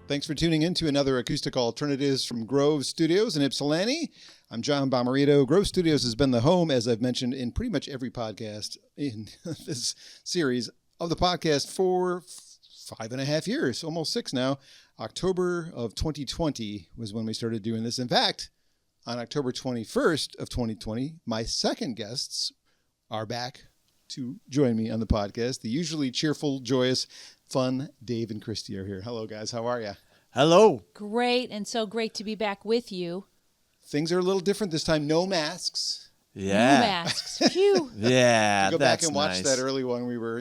Thanks for tuning in to another Acoustic Alternatives from Grove Studios in Ypsilanti. I'm John Bomarito. Grove Studios has been the home, as I've mentioned in pretty much every podcast in this series of the podcast for 5.5 years, almost 6 now. October of 2020 was when we started doing this. In fact, on October 21st of 2020, my second guests are back to join me on the podcast. The usually cheerful, joyous, fun Dave and Kristi are here. Hello, guys. How are you? Hello. Great, and so great to be back with you. Things are a little different this time. No masks. Yeah. No masks. Phew. Yeah, Go that's back and watch nice. that early one. We were,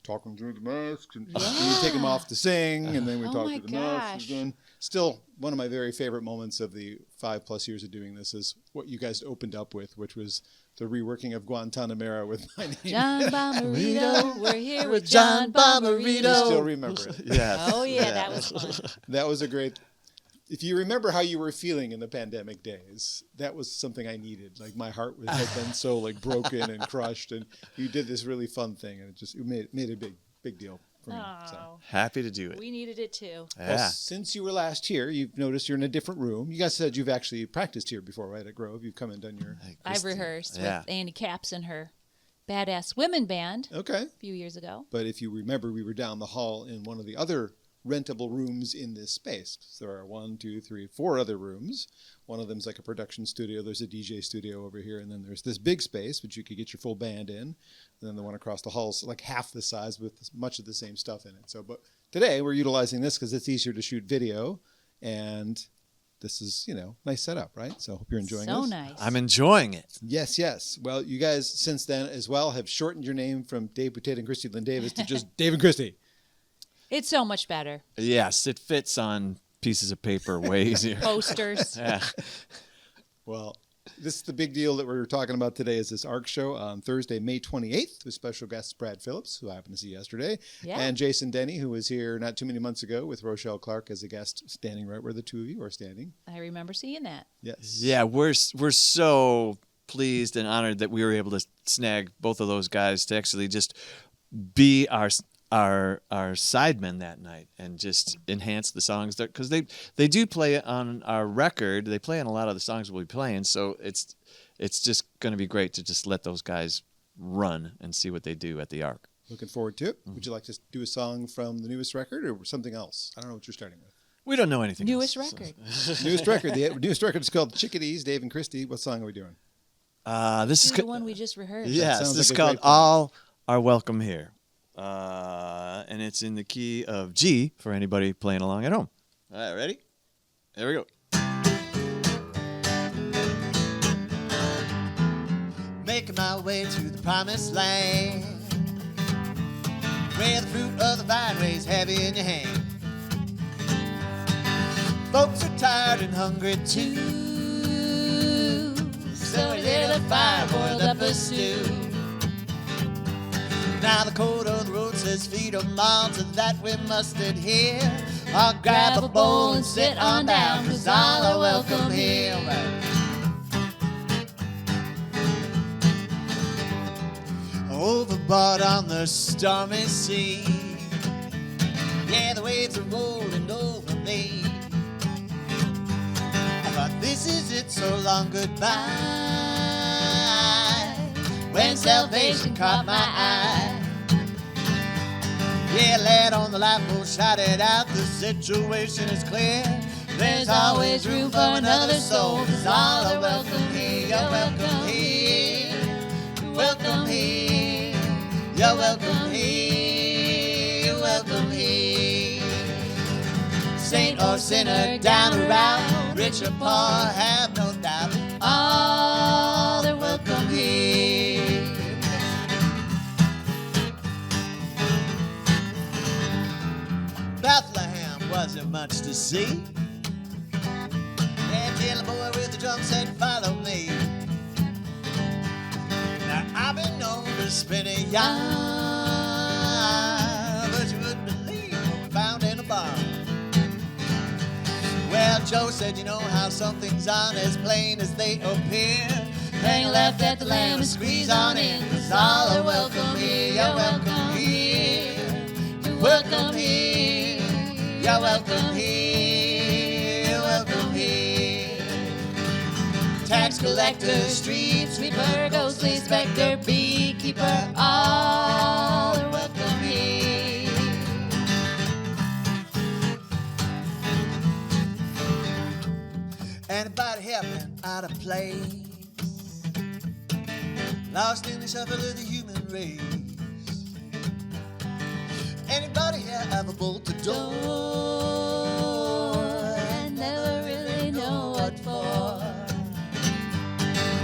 talking through the masks. And you take them off to sing, and then we talk my through the masks. gosh. Again. Still, one of my very favorite moments of the 5+ years of doing this is what you guys opened up with, which was the reworking of Guantanamera with my name. John Bomarito. We're here with John Bomarito. You still remember it. Yes. Oh, yeah, that was fun. That was a great... If you remember how you were feeling in the pandemic days, that was something I needed. Like, my heart had been so broken and crushed, and you did this really fun thing, and it made a big deal for me. So. Oh, Happy to do it. we needed it too. Yeah. Well, since you were last here, you've noticed you're in a different room. You guys said you've actually practiced here before, right, at Grove? You've come and done your... I've rehearsed Yeah. with Andy Capps and her badass women band Okay. a few years ago. But if you remember, we were down the hall in one of the other rentable rooms in this space. So there are 1, 2, 3, 4 other rooms. One of them's like a production studio. There's a DJ studio over here. And then there's this big space, which you could get your full band in. And then the one across the hall is like half the size with much of the same stuff in it. So, but today we're utilizing this because it's easier to shoot video. And this is, nice setup, right? So I hope you're enjoying this. So nice. I'm enjoying it. Yes. Well, you guys since then as well have shortened your name from Dave Boutette and Kristi Lynn Davis to just Dave and Kristi. It's so much better. Yes, it fits on pieces of paper way easier. Posters. Yeah. Well, this is the big deal that we're talking about today is this ARC show on Thursday, May 28th with special guest Brad Phillips, who I happened to see yesterday, Yeah. and Jason Denny, who was here not too many months ago with Rochelle Clark as a guest, standing right where the two of you are standing. I remember seeing that. Yes. Yeah, we're so pleased and honored that we were able to snag both of those guys to actually just be our sidemen that night and just enhance the songs because they do play on our record. They play on a lot of the songs we'll be playing, so it's just going to be great to just let those guys run and see what they do at the ARC. Looking forward to it. Would you like to do a song from the newest record or something else? I don't know what you're starting with. We don't know anything Newest else. record. Newest record. The newest record is called Chickadees, Dave and Kristi. What song are we doing? This is The one we just rehearsed. yes, sounds this is like a called great plan. All Are Welcome Here. And it's in the key of G for anybody playing along at home. All right, ready? There we go. Making my way to the promised land, where the fruit of the vine weighs heavy in your hand. Folks are tired and hungry too, so a little fire boiled up a stew. Now the code of the road says feed 'em all to that we must adhere. I'll grab a bowl and sit on down, 'cause all are welcome here. Overboard on the stormy sea, yeah, the waves are rolling over me. I thought this is it, so long goodbye. When salvation caught my eye, yeah, lad on the lifeboat shouted out, the situation is clear. There's always room for another soul, 'cause all are welcome here. You're welcome here. You're welcome here. You're welcome here. You're welcome here. Saint or sinner, down or out, rich or poor, have no doubt. All are welcome here. Bethlehem wasn't much to see, until a boy with the drum said, follow me. Now I've been known to spin a yarn, but you wouldn't believe what we found in a barn. Well, Joe said, you know how some things aren't as plain as they appear. Hang left at the lamb and squeeze on in, 'cause all are welcome here. You're welcome here. You're welcome here. You're welcome here. You're welcome here. Tax collector, street sweeper, ghostly specter, beekeeper, all are welcome here. Anybody here been out of place? Lost in the shuffle of the human race? Anybody here ever bolted the door and never really know what for?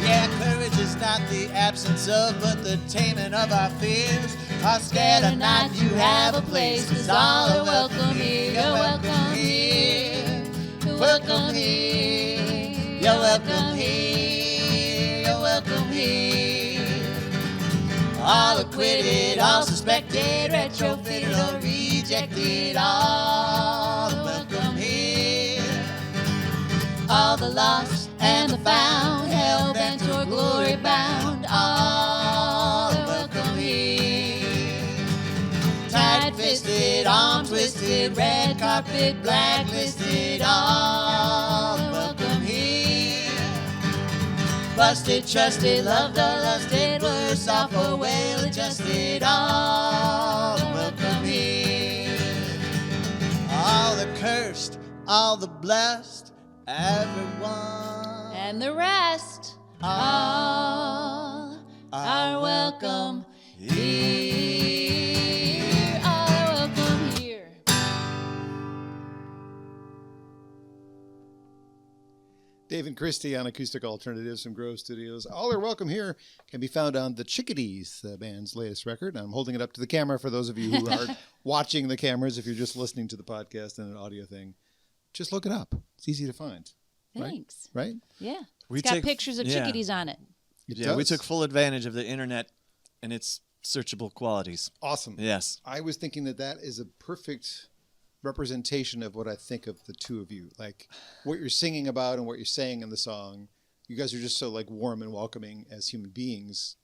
Yeah, courage is not the absence of, but the taming of our fears. Are scared or not, you have a place, 'cause all are welcome here. You're welcome here. You're welcome here. You're welcome here. You're welcome here. All acquitted, all suspected, retrofitted or rejected, all are welcome here. All the lost and the found, hell-bent or glory-bound, all are welcome here. Tight-fisted, arm-twisted, red carpet, blacklisted, all are welcome here. Busted, trusted, loved or lusted, worse off or well-adjusted, all are welcome here. All the cursed, all the blessed, everyone, And the rest, all are welcome here. All are welcome here. Dave and Kristi on Acoustic Alternatives from Grove Studios. All Are Welcome Here can be found on the Chickadees, the band's latest record. I'm holding it up to the camera for those of you who are watching the cameras. If you're just listening to the podcast and an audio thing, just look it up. It's easy to find. Thanks. Right? Yeah. We It's got take- pictures of yeah. chickadees on it. Yeah, we took full advantage of the internet and its searchable qualities. Awesome. Yes. I was thinking that is a perfect representation of what I think of the two of you. Like what you're singing about and what you're saying in the song. You guys are just so like warm and welcoming as human beings.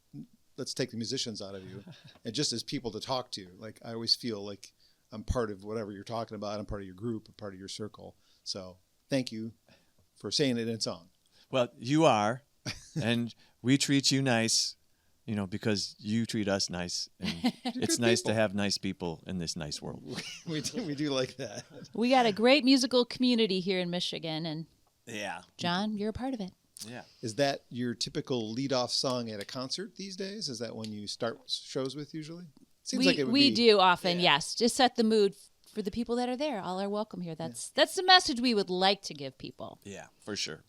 Let's take the musicians out of you. And just as people to talk to. Like I always feel like I'm part of whatever you're talking about. I'm part of your group, a part of your circle. So thank you for saying it in song. Well, you are, and we treat you nice, because you treat us nice. And it's nice to have nice people in this nice world. We do like that. We got a great musical community here in Michigan, and Yeah. John, you're a part of it. Yeah. Is that your typical lead-off song at a concert these days? Is that when you start shows with usually? Seems like it would we be. do often, Yeah. yes. Just set the mood for the people that are there. All are welcome here. That's the message we would like to give people. Yeah, for sure.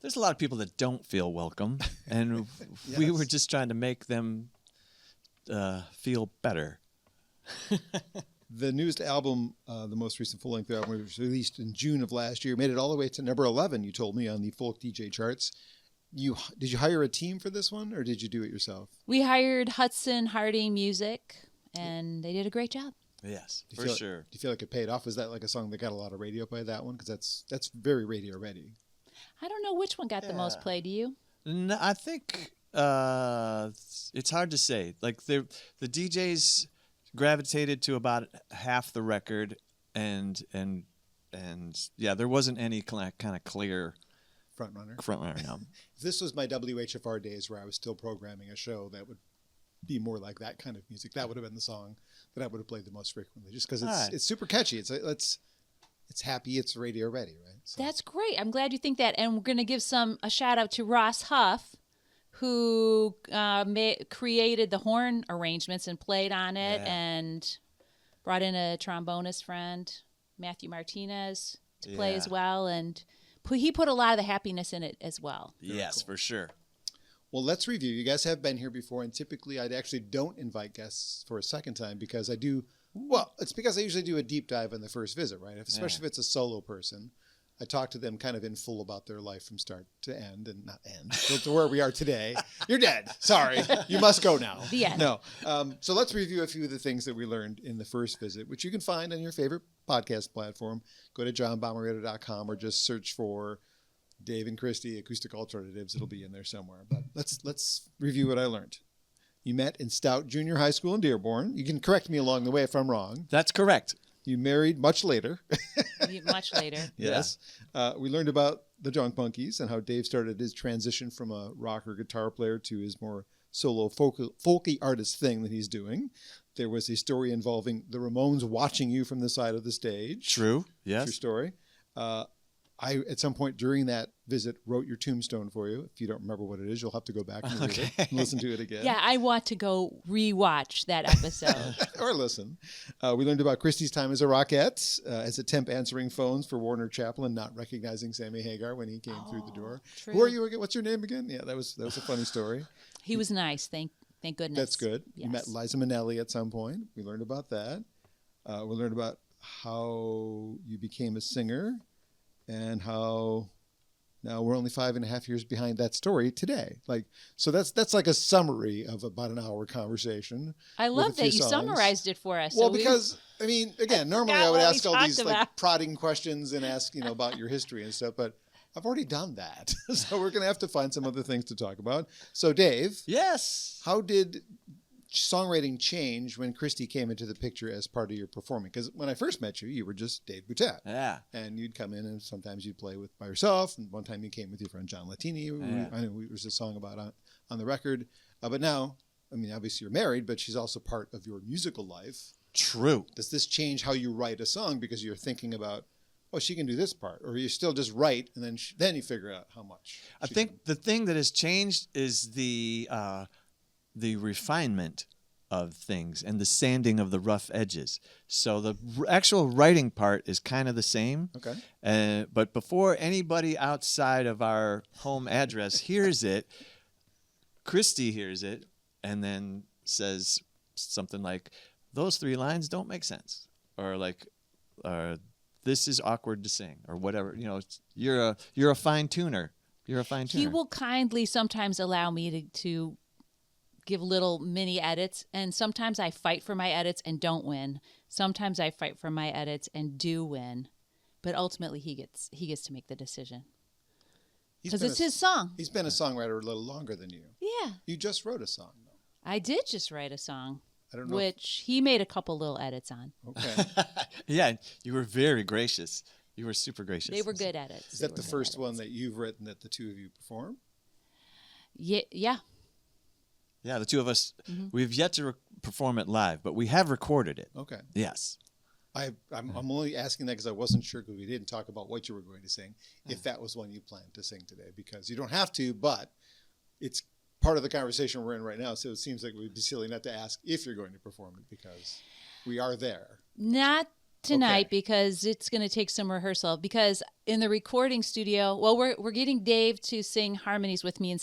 There's a lot of people that don't feel welcome, and we were just trying to make them feel better. The newest album, the most recent full-length album, was released in June of last year. Made it all the way to number 11, you told me, on the folk DJ charts. Did you hire a team for this one, or did you do it yourself? We hired Hudson Harding Music, and they did a great job. Yes, Do for you feel sure. Do you feel like it paid off? Was that like a song that got a lot of radio play, that one? Because that's very radio ready. I don't know which one got the most play. Do you? No, I think it's hard to say. Like the DJs gravitated to about half the record, and yeah, there wasn't any kind of clear Frontrunner. No. If this was my WHFR days where I was still programming a show that would be more like that kind of music, that would have been the song that I would have played the most frequently, just because it's super catchy. It's happy. It's radio ready, right? So. That's great. I'm glad you think that. And we're going to give a shout out to Ross Huff, who created the horn arrangements and played on it, and brought in a trombonist friend, Matthew Martinez, to play as well. And he put a lot of the happiness in it as well. Yes, for sure. Well, let's review. You guys have been here before, and typically I actually don't invite guests for a second time because I do. Well, it's because I usually do a deep dive on the first visit, right? Especially if it's a solo person. I talk to them kind of in full about their life from start to end, and not end, to where we are today. You're dead. Sorry. You must go now. The end. No. So let's review a few of the things that we learned in the first visit, which you can find on your favorite podcast platform. Go to johnbomarito.com or just search for Dave and Kristi, Acoustic Alternatives. It'll be in there somewhere. But let's review what I learned. You met in Stout Junior High School in Dearborn. You can correct me along the way if I'm wrong. That's correct. You married much later. Much later. Yes. We learned about the Junk Monkeys and how Dave started his transition from a rocker guitar player to his more solo folky artist thing that he's doing. There was a story involving the Ramones watching you from the side of the stage. True. Yes. True story. I, at some point during that visit, wrote your tombstone for you. If you don't remember what it is, you'll have to go back and read it and listen to it again. Yeah, I want to go rewatch that episode. Or listen. We learned about Kristi's time as a rockette, as a temp answering phones for Warner Chaplin, not recognizing Sammy Hagar when he came through the door. True. Who are you again? What's your name again? Yeah, that was a funny story. He was nice. Thank goodness. That's good. Yes. You met Liza Minnelli at some point. We learned about that. We learned about how you became a singer and how now we're only 5.5 years behind that story today. So that's like a summary of about an hour conversation. I love that you songs. Summarized it for us. Well, so because again, normally I would what we ask all these talked about. prodding questions and ask, about your history and stuff, but I've already done that. So we're going to have to find some other things to talk about. So Dave, Yes. how did songwriting change when Kristi came into the picture as part of your performing? Because when I first met you, you were just Dave Boutette. Yeah. And you'd come in and sometimes you'd play by yourself. And one time you came with your friend John Latini. I know there was a song about on the record. But now, obviously you're married, but she's also part of your musical life. True. Does this change how you write a song because you're thinking about, oh, she can do this part? Or you still just write and then you figure out how much? I think the thing that has changed is the refinement of things and the sanding of the rough edges. So the actual writing part is kind of the same. Okay. But before anybody outside of our home address hears it, Kristi hears it and then says something like, those 3 lines don't make sense. Or this is awkward to sing, or whatever. You're a fine tuner. You're a fine tuner. He will kindly sometimes allow me to give little mini edits, and sometimes I fight for my edits and don't win. Sometimes I fight for my edits and do win, but ultimately he gets to make the decision because it's his song. He's been a songwriter a little longer than you. Yeah, You just wrote a song, though. I did just write a song. I don't know. Which he made a couple little edits on. Okay. Yeah, you were very gracious. You were super gracious. They were good edits. Is that the first one that you've written that the two of you perform? Yeah. Yeah, the two of us, we've yet to perform it live, but we have recorded it. Okay. Yes. I'm only asking that because I wasn't sure, because we didn't talk about what you were going to sing, if that was one you planned to sing today, because you don't have to, but it's part of the conversation we're in right now, so it seems like it would be silly not to ask if you're going to perform it, because we are there. Not tonight, Okay. because it's going to take some rehearsal, because in the recording studio, well, we're getting Dave to sing harmonies with me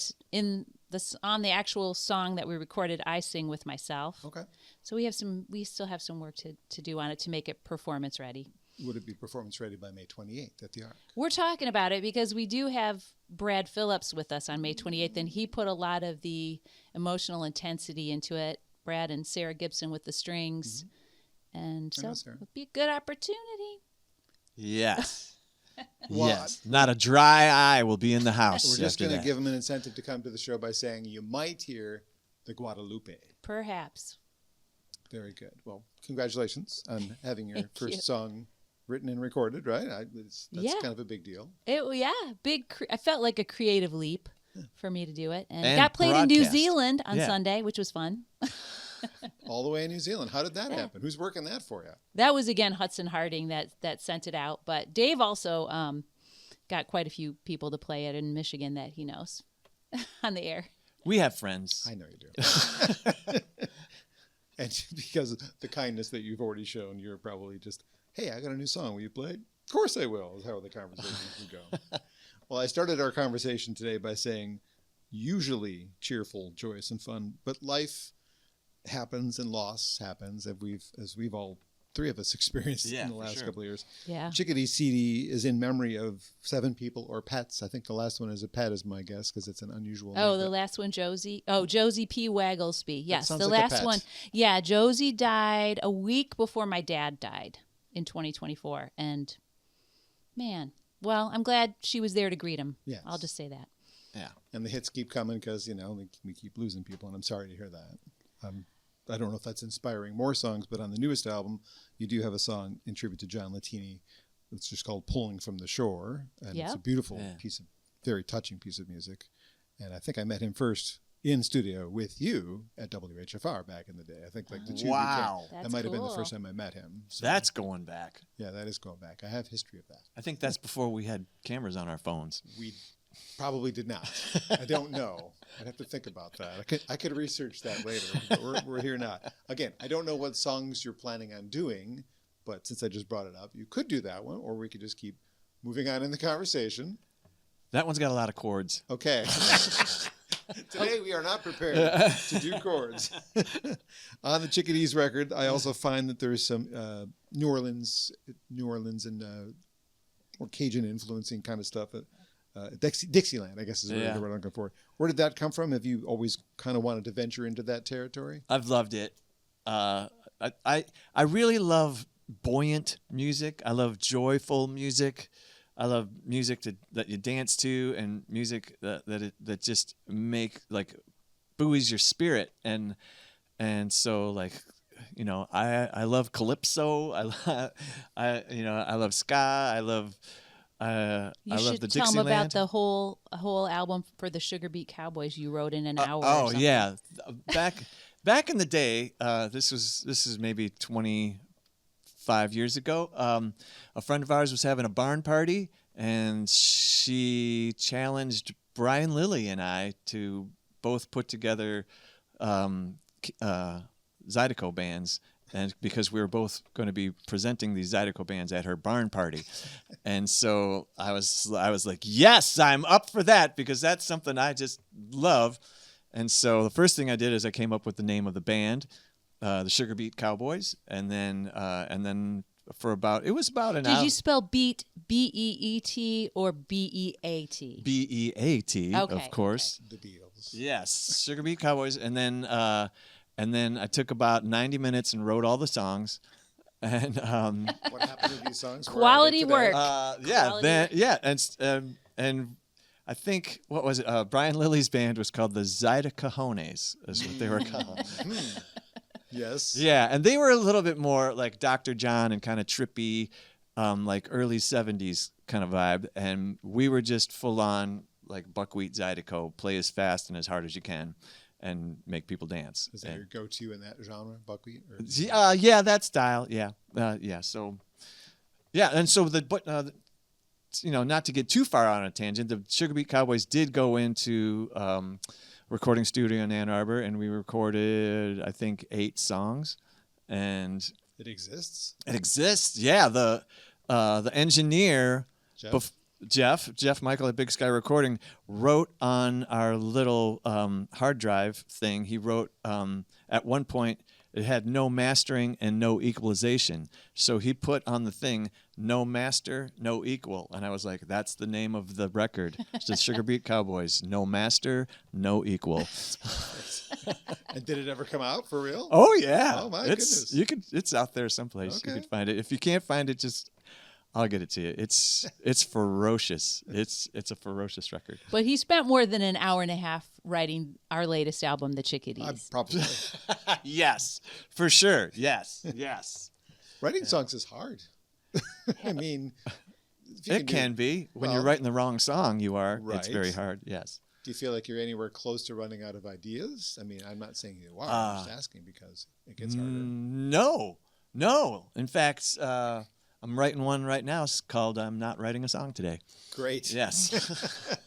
on the actual song that we recorded. I sing with myself. Okay. So we still have some work to do on it to make it performance ready. Would it be performance ready by May 28th at the Arc? We're talking about it because we do have Brad Phillips with us on May 28th, and he put a lot of the emotional intensity into it. Brad and Sarah Gibson with the strings. And so it would be a good opportunity. Yes. Well, yes. Not a dry eye will be in the house. We're just going to that. give them an incentive to come to the show by saying you might hear the Guadalupe. Perhaps. Very good. Well, congratulations on having your Thank first you. song written and recorded, right? That's kind of a big deal. I felt like a creative leap for me to do it. And And got played in New broadcast. Zealand on Sunday, which was fun. All the way in New Zealand. How did that happen? Who's working that for you? That was, again, Hudson Harding that sent it out. But Dave also got quite a few people to play it in Michigan that he knows on the air. We have friends. I know you do. And because of the kindness that you've already shown, you're probably just, hey, I got a new song. Will you play it? Of course I will, is how the conversation would go. Well, I started our conversation today by saying usually cheerful, joyous, and fun, but life happens and loss happens, as we've all, 3 of us, experienced in the last couple of years. Yeah. Chickadees CD is in memory of 7 people or pets. I think the last one is a pet, is my guess, because it's an unusual name. The last one, Josie. Oh, Josie P. Wagglesby. Yes, sounds the like a last pet. one. Yeah, Josie died a week before my dad died in 2024. And, man, well, I'm glad she was there to greet him. Yes. I'll just say that. Yeah. And the hits keep coming because, we keep losing people, and I'm sorry to hear that. I don't know if that's inspiring more songs, but on the newest album, you do have a song in tribute to John Latini. It's just called "Pulling from the Shore," and it's a beautiful piece of, very touching piece of music. And I think I met him first in studio with you at WHFR back in the day. I think like the two. Wow, that might have been the first time I met him. So, that's going back. Yeah, that is going back. I have history of that. I think that's before we had cameras on our phones. We probably did not. I don't know. I'd have to think about that. I could research that later, but we're here now. Again, I don't know what songs you're planning on doing, but since I just brought it up, you could do that one, or we could just keep moving on in the conversation. That one's got a lot of chords. Okay. Today we are not prepared to do chords. On the Chickadees record, I also find that there's some New Orleans and more Cajun influencing kind of stuff. Dixieland, I guess is the word I'm looking for. Where did that come from? Have you always kind of wanted to venture into that territory? I've loved it. I really love buoyant music. I love joyful music. I love music that you dance to, and music that just buoys your spirit. And so like, you know, I love calypso. I love ska. I love the Dixieland. You should tell them about the whole album for the Sugar Beet Cowboys you wrote in an hour. Oh or something. yeah, back in the day, this is maybe 25 years ago. A friend of ours was having a barn party, and she challenged Brian Lilly and I to both put together Zydeco bands, and because we were both going to be presenting these Zydeco bands at her barn party. And so I was like, yes, I'm up for that, because that's something I just love. And so the first thing I did is I came up with the name of the band, the Sugar Beet Cowboys, and then for about an hour. Did you spell beat B-E-E-T or B-E-A-T? B-E-A-T, okay, of course. The Beatles. Yes, Sugar Beet Cowboys, and then I took about 90 minutes and wrote all the songs. And what happened to these songs? Quality work. And I think, what was it? Brian Lilly's band was called the Zydecajones, is what they were called. Yes. Yeah, and they were a little bit more like Dr. John and kind of trippy, like early 70s kind of vibe. And we were just full on like buckwheat Zydeco, play as fast and as hard as you can and make people dance. Is that your go-to in that genre, buckwheat? Or? Yeah, that style. Yeah. So, yeah. And so not to get too far on a tangent, the Sugar Beet Cowboys did go into recording studio in Ann Arbor, and we recorded, I think, 8 songs. And it exists? It exists, yeah. The engineer, Jeff Michael at Big Sky Recording, wrote on our little hard drive thing. He wrote at one point, it had no mastering and no equalization. So he put on the thing, no master, no equal. And I was like, that's the name of the record. It's the Sugar Beet Cowboys. No master, no equal. And did it ever come out for real? Oh, yeah. Oh, my goodness. It's out there someplace. Okay. You could find it. If you can't find it, I'll get it to you. It's ferocious. It's a ferocious record. But he spent more than an hour and a half writing our latest album, The Chickadees. Probably. Yes, for sure. Yes. Writing songs is hard. I mean, it can be. When you're writing the wrong song, you are. Right. It's very hard, yes. Do you feel like you're anywhere close to running out of ideas? I mean, I'm not saying you are. I'm just asking because it gets harder. No. In fact, I'm writing one right now. It's called I'm Not Writing a Song Today. Great. Yes.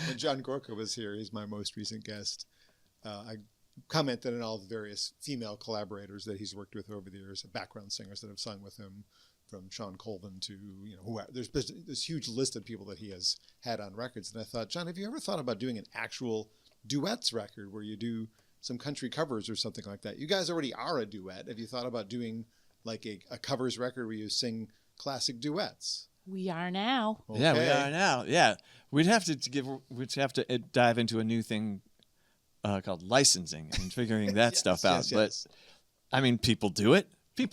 When John Gorka was here, he's my most recent guest. I commented on all the various female collaborators that he's worked with over the years, background singers that have sung with him, from Sean Colvin to, whoever. There's this huge list of people that he has had on records. And I thought, John, have you ever thought about doing an actual duets record where you do some country covers or something like that? You guys already are a duet. Have you thought about doing like a covers record where you sing classic duets? We are now. Okay. Yeah, we are now. Yeah, we'd have to dive into a new thing called licensing and figuring that yes, stuff out. Yes. But I mean, people do it. We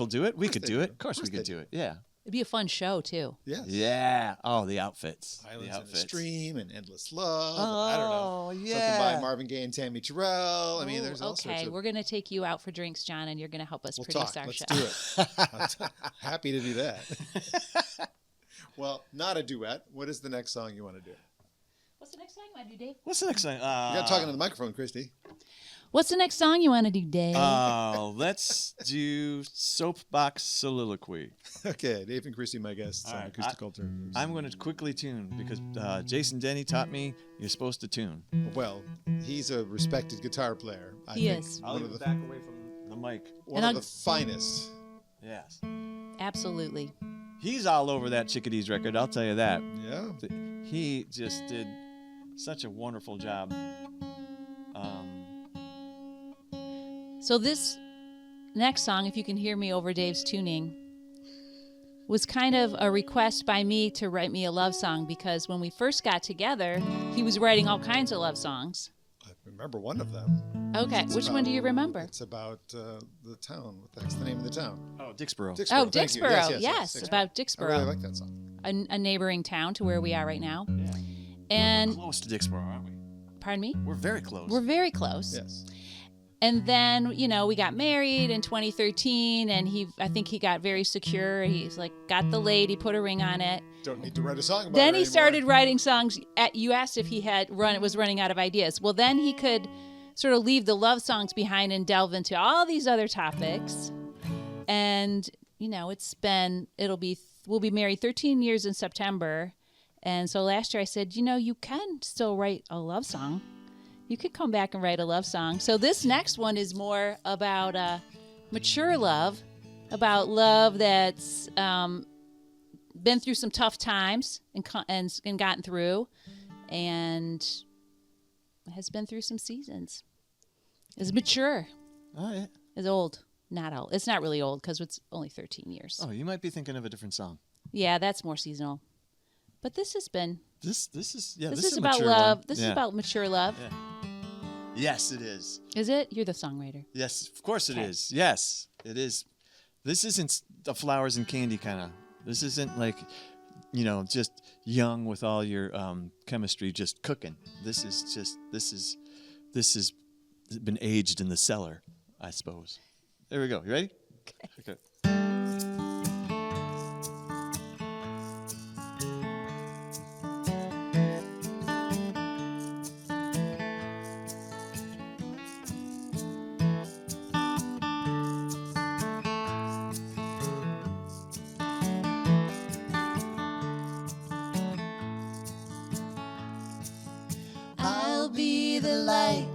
could do it. Of course we could do it. Yeah. It'd be a fun show too. Yes. Yeah. Oh, the outfits. Islands the in a outfits. Stream and Endless Love. Oh, I don't know. yeah. Something by Marvin Gaye and Tammy Terrell. I mean, Ooh, there's all sorts okay, of... we're gonna take you out for drinks, John, and you're gonna help us We'll produce talk. our Let's show. do it. Happy to do that. Well, not a duet. What is the next song you want to do? What's the next song you want to do, Dave? What's the next thing? You got talking to the microphone, Kristi. What's the next song you want to do, Dave? Let's do Soapbox Soliloquy. Okay, Dave and Kristi, my guests All on right, Acoustic Alternatives. I'm going to quickly tune because Jason Denny taught me you're supposed to tune. Well, he's a respected guitar player. I He think is. I'll one leave of it the back away from the mic. one And of the finest. Yes. Absolutely. He's all over that Chickadees record, I'll tell you that. Yeah. He just did such a wonderful job. So this next song, if you can hear me over Dave's tuning, was kind of a request by me to write me a love song because when we first got together, he was writing all kinds of love songs. I remember one of them. Okay, It's which about- one do you remember? It's about the town. That's the name of the town. Oh, Dixboro. Dixboro. Oh, Thank you. Dixboro. Yes, Yes, about I Dixboro, really like that song. a neighboring town to where we are right now. Yeah. And, Close to Dixboro, aren't we? pardon me? We're very close. We're very close. Yes. And then, you know, we got married in 2013, and I think he got very secure. He's like, got the lady, put a ring on it. Don't need to write a song about Then it he anymore. started writing songs. You asked if he was running out of ideas. Well, then he could sort of leave the love songs behind and delve into all these other topics. And, you know, we'll be married 13 years in September. And so last year I said, you know, you can still write a love song. You could come back and write a love song. So this next one is more about mature love, about love that's been through some tough times and gotten through, and has been through some seasons. Is mature. Oh, yeah. Is old. Not old. It's not really old because it's only 13 years. Oh, you might be thinking of a different song. Yeah, that's more seasonal. But this has been. This is This is a about mature love. one. This Yeah. is about mature love. Yeah. Yes, it is. Is it? You're the songwriter. Yes, of course it Okay. is. Yes, it is. This isn't the flowers and candy kind of. This isn't like, you know, just young with all your chemistry just cooking. This has been aged in the cellar, I suppose. There we go. You ready? Okay. I'll be the light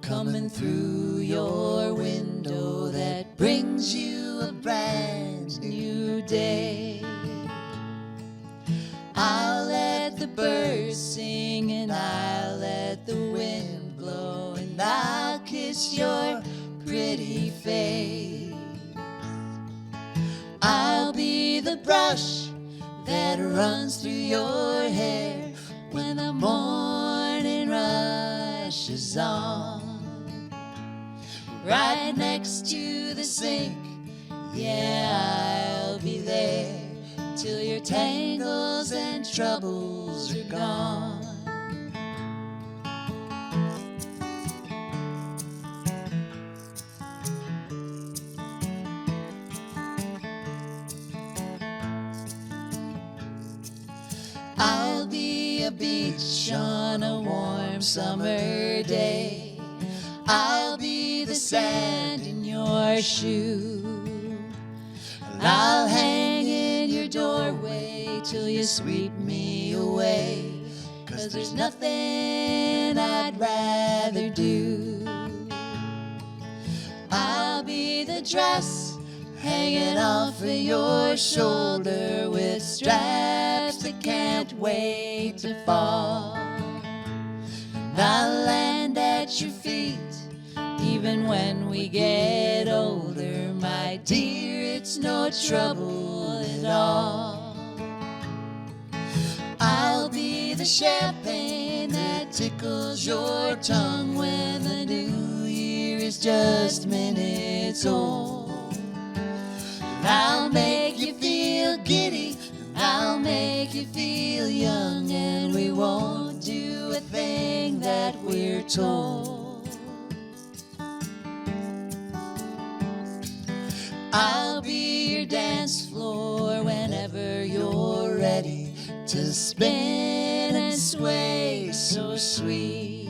coming through your window that brings you a brand new day. I'll let the birds sing and I'll let the wind blow and I'll kiss your pretty face. I'll be the brush that runs through your hair when the morning rushes on. Right next to the sink, yeah, I'll be there till your tangles and troubles are gone. I'll be a beach on a warm summer day. I'll be the sand in your shoe. And I'll hang in your doorway till you sweep me away. 'Cause there's nothing I'd rather do. I'll be the dress hanging off of your shoulder with straps that can't wait to fall. And I'll land at your feet even when we get older, my dear, it's no trouble at all. I'll be the champagne that tickles your tongue when the new year is just minutes old. And I'll make you feel guilty we feel young and we won't do a thing that we're told. I'll be your dance floor whenever you're ready to spin and sway so sweet.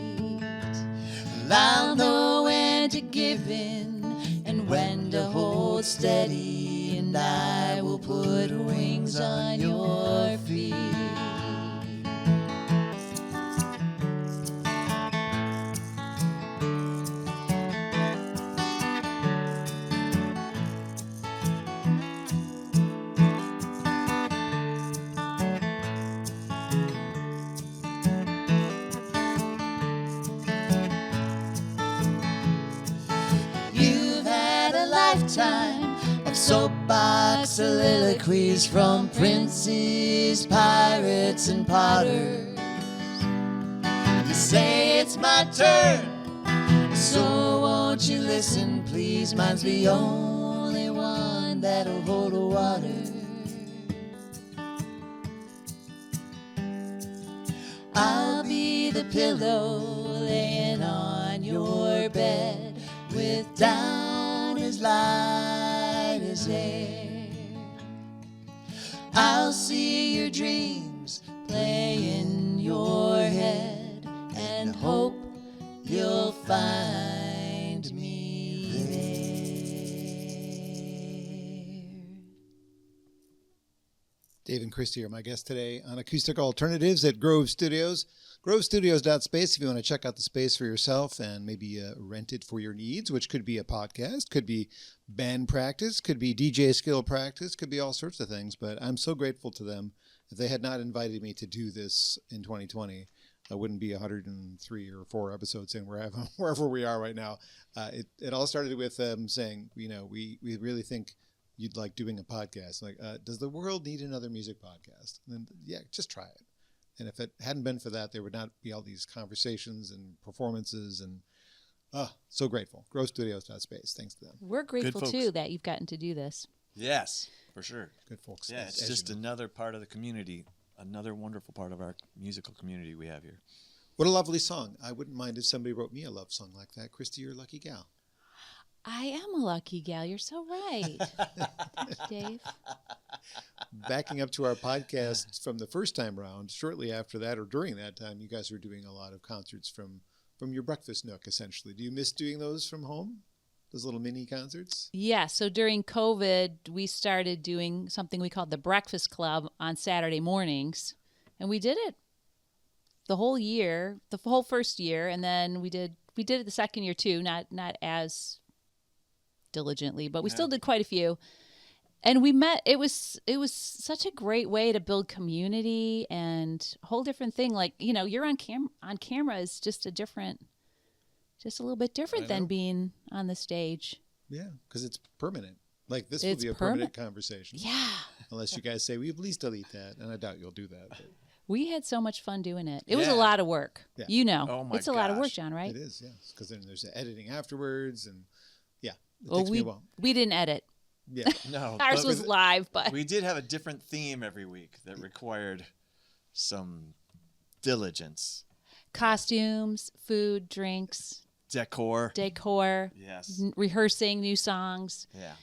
I'll know when to give in and when to hold steady, and I will put wings on your feet. Lifetime of soapbox soliloquies from princes, pirates, and potters. You say it's my turn, so won't you listen, please? Mine's the only one that'll hold the water. I'll be the pillow laying on your bed with down as light as air. I'll see your dreams play in your head and hope you'll find me there. Dave and Kristi are my guests today on Acoustic Alternatives at Grove Studios. GroveStudios.space if you want to check out the space for yourself and maybe rent it for your needs, which could be a podcast, could be band practice, could be DJ skill practice, could be all sorts of things. But I'm so grateful to them. If they had not invited me to do this in 2020, I wouldn't be 103 or 4 episodes in wherever we are right now. It all started with them saying, you know, we really think you'd like doing a podcast. Like, does the world need another music podcast? And then, yeah, just try it. And if it hadn't been for that, there would not be all these conversations and performances. And so grateful. GrowStudios.space. Thanks to them. We're grateful, too, that you've gotten to do this. Yes, for sure. Good folks. Yeah, it's just another part of the community, another wonderful part of our musical community we have here. What a lovely song. I wouldn't mind if somebody wrote me a love song like that. Kristi, you're a lucky gal. I am a lucky gal. You're so right. Thanks, Dave. Backing up to our podcast from the first time round, shortly after that or during that time, you guys were doing a lot of concerts from your breakfast nook, essentially. Do you miss doing those from home? Those little mini concerts? Yeah. So during COVID, we started doing something we called the Breakfast Club on Saturday mornings. And we did it the whole year, the whole first year. And then we did it the second year too, not as diligently, but we still did quite a few. And we met. It was such a great way to build community and a whole different thing. Like, you know, you're on camera is just a little bit different than being on the stage. Yeah, because it's permanent. Like this will be a permanent conversation. Yeah. Unless you guys say, will you please delete that? And I doubt you'll do that. But. We had so much fun doing it. It was a lot of work. Yeah. You know, oh my it's a lot of work, John, right? It is, yes. Because then there's the editing afterwards. And yeah, well, we didn't edit. Yeah. No. Ours was live, but we did have a different theme every week that required some diligence. Costumes, food, drinks. Decor. Yes. Rehearsing new songs. Yeah.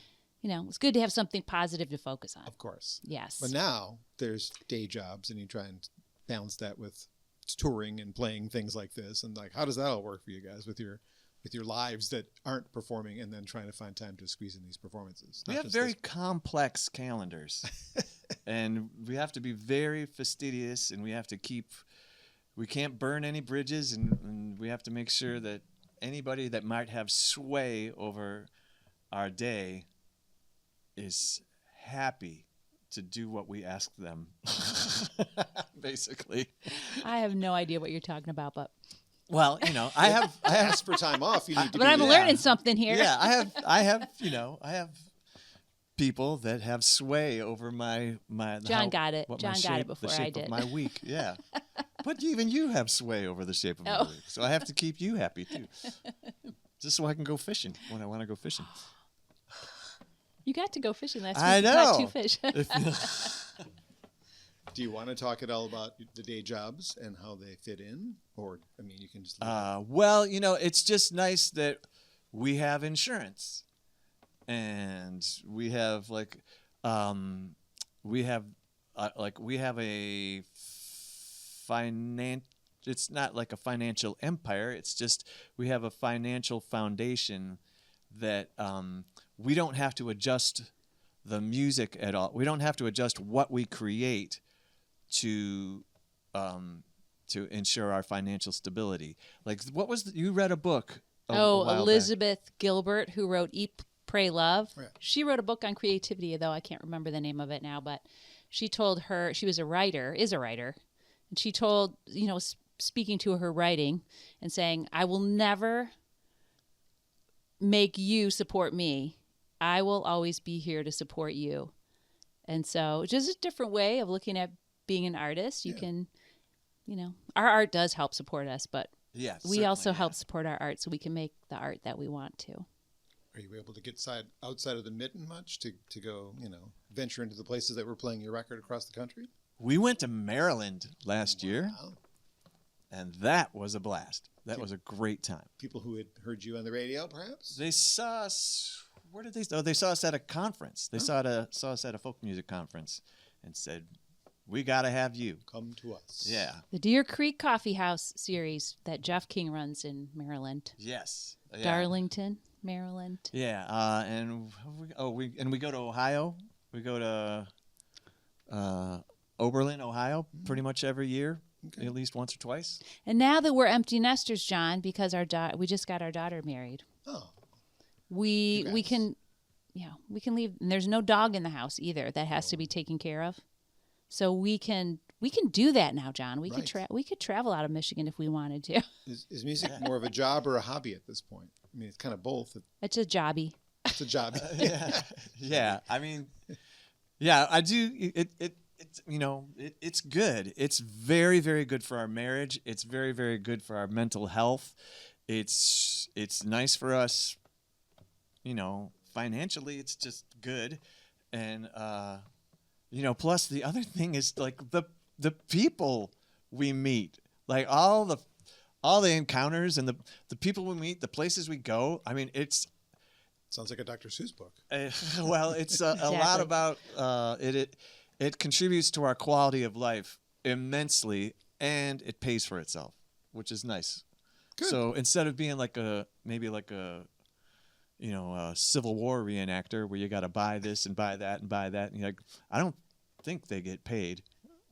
You know, it's good to have something positive to focus on. Of course. Yes. But now there's day jobs and you try and balance that with touring and playing things like this. And like, how does that all work for you guys with your lives that aren't performing and then trying to find time to squeeze in these performances? We have very complex calendars and we have to be very fastidious and we can't burn any bridges and we have to make sure that anybody that might have sway over our day is happy to do what we ask them, basically. I have no idea what you're talking about, but... Well, you know, I have asked for time off. You need to. But I'm learning something here. Yeah, I have people that have sway over my. John got it. John got it before I did. Of my week, yeah. But even you have sway over the shape of my week, so I have to keep you happy too, just so I can go fishing when I want to go fishing. You got to go fishing last week. I know. You caught 2 fish. Do you want to talk at all about the day jobs and how they fit in? Or, I mean, you can just... Well, it's just nice that we have insurance. And we have, we have a it's not like a financial empire. It's just we have a financial foundation that we don't have to adjust the music at all. We don't have to adjust what we create to ensure our financial stability. Like, what was you read a book? A while Elizabeth Gilbert, who wrote Eat, Pray, Love. Right. She wrote a book on creativity, though I can't remember the name of it now. But she told her she was a writer, and she told speaking to her writing and saying, "I will never make you support me. I will always be here to support you." And so just a different way of looking at being an artist. You can, our art does help support us, but we also help support our art so we can make the art that we want to. Are you able to get outside of the mitten much to go, venture into the places that were playing your record across the country? We went to Maryland last year, and that was a blast. That was a great time. People who had heard you on the radio, perhaps? They saw us. Where did they? Oh, they saw us at a conference. They saw us at a folk music conference, and said, "We got to have you. Come to us." Yeah. The Deer Creek Coffee House series that Jeff King runs in Maryland. Yes. Yeah. Darlington, Maryland. Yeah. And we go to Ohio. We go to Oberlin, Ohio, pretty much every year, at least once or twice. And now that we're empty nesters, John, because we just got our daughter married. Oh. We can leave. And there's no dog in the house either that has to be taken care of. So we can do that now, John. We could travel out of Michigan if we wanted to. Is music more of a job or a hobby at this point? I mean, it's kind of both. It's a jobby. It's a job. Yeah. I mean, yeah, I do. It's good. It's very, very good for our marriage. It's very, very good for our mental health. It's nice for us. Financially, it's just good, and plus the other thing is like the people we meet, like all the encounters and the people we meet, the places we go. I mean, sounds like a Dr. Seuss book. Well, it's a lot about it. It contributes to our quality of life immensely, and it pays for itself, which is nice. Good. So instead of being like a Civil War reenactor where you got to buy this and buy that and buy that, and I don't think they get paid.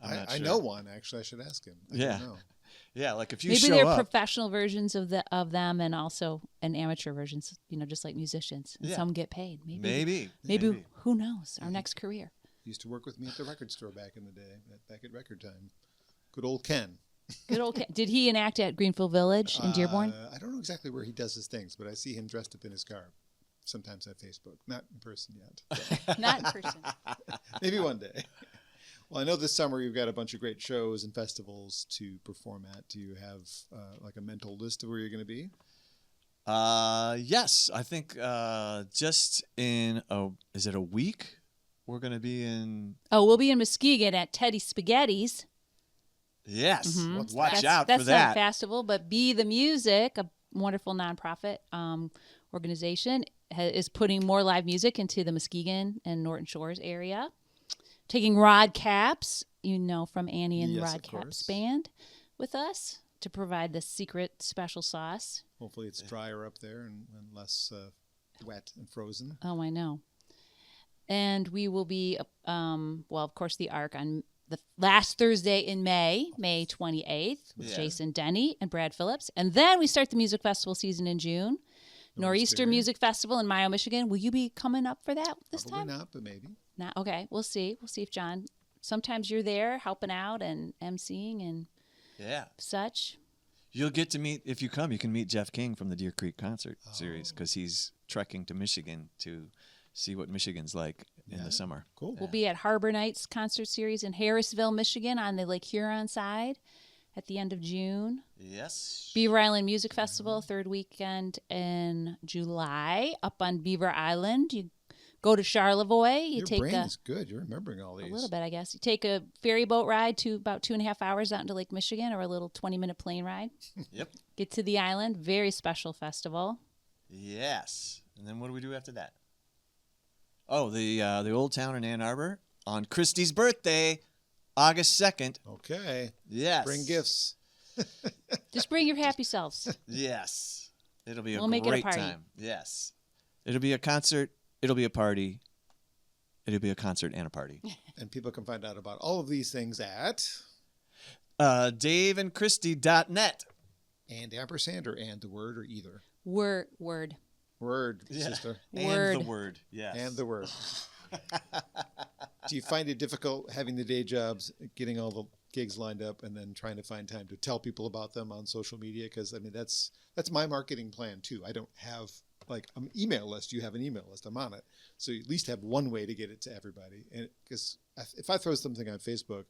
I know one actually. I should ask him. I don't know. Yeah, like if you maybe show they're up, professional versions of them, and also an amateur versions. Just like musicians. And some get paid. Maybe. Who knows? Our next career. He used to work with me at the record store back in the day, back at Record Time. Good old Ken. Good old Ken. Did he enact at Greenfield Village in Dearborn? I don't know exactly where he does his things, but I see him dressed up in his garb. Sometimes on Facebook. Not in person yet. Not in person. Maybe one day. Well, I know this summer you've got a bunch of great shows and festivals to perform at. Do you have like a mental list of where you're going to be? Yes. I think just in is it a week? We're going to be in... Oh, we'll be in Muskegon at Teddy Spaghetti's. Yes. Mm-hmm. Watch out for that. That's not a festival, but Be the Music, a wonderful nonprofit organization, is putting more live music into the Muskegon and Norton Shores area. Taking Rod Capps, from Annie and Rod Capps band, with us to provide the secret special sauce. Hopefully it's drier up there and less wet and frozen. Oh, I know. And we will be, of course, the Ark on the last Thursday in May 28th, with Jason Denny and Brad Phillips. And then we start the music festival season in June. Nor'easter Music Festival in Mayo, Michigan. Will you be coming up for that this time? Probably not, but maybe. Not okay. We'll see. We'll see if John. Sometimes you're there helping out and emceeing and such. You'll get to meet, if you come, you can meet Jeff King from the Deer Creek concert series, because he's trekking to Michigan to see what Michigan's like in the summer. Cool. We'll be at Harbor Nights concert series in Harrisville, Michigan, on the Lake Huron side at the end of June. Yes. Beaver Island Music Festival, third weekend in July, up on Beaver Island. You go to Charlevoix. You Your take brain is good. You're remembering all a these. little bit, I guess. You take a ferry boat ride to about 2.5 hours out into Lake Michigan, or a little 20-minute plane ride. Yep. Get to the island. Very special festival. Yes. And then what do we do after that? Oh, the Old Town in Ann Arbor on Kristi's birthday, August 2nd. Okay. Yes. Bring gifts. Just bring your happy selves. Yes. It'll be a We'll make it a great party. time. Yes. It'll be a concert. It'll be a party. It'll be a concert and a party. And people can find out about all of these things at DaveandKristi.net. and ampersand or and the word or either. Word. Word, Yeah. sister. Word. And the word. Yes. And the word. Do you find it difficult having the day jobs, getting all the gigs lined up, and then trying to find time to tell people about them on social media? Because I mean, that's my marketing plan too. I don't have like an email list. You have an email list. I'm on it, so you at least have one way to get it to everybody. And because if I throw something on Facebook,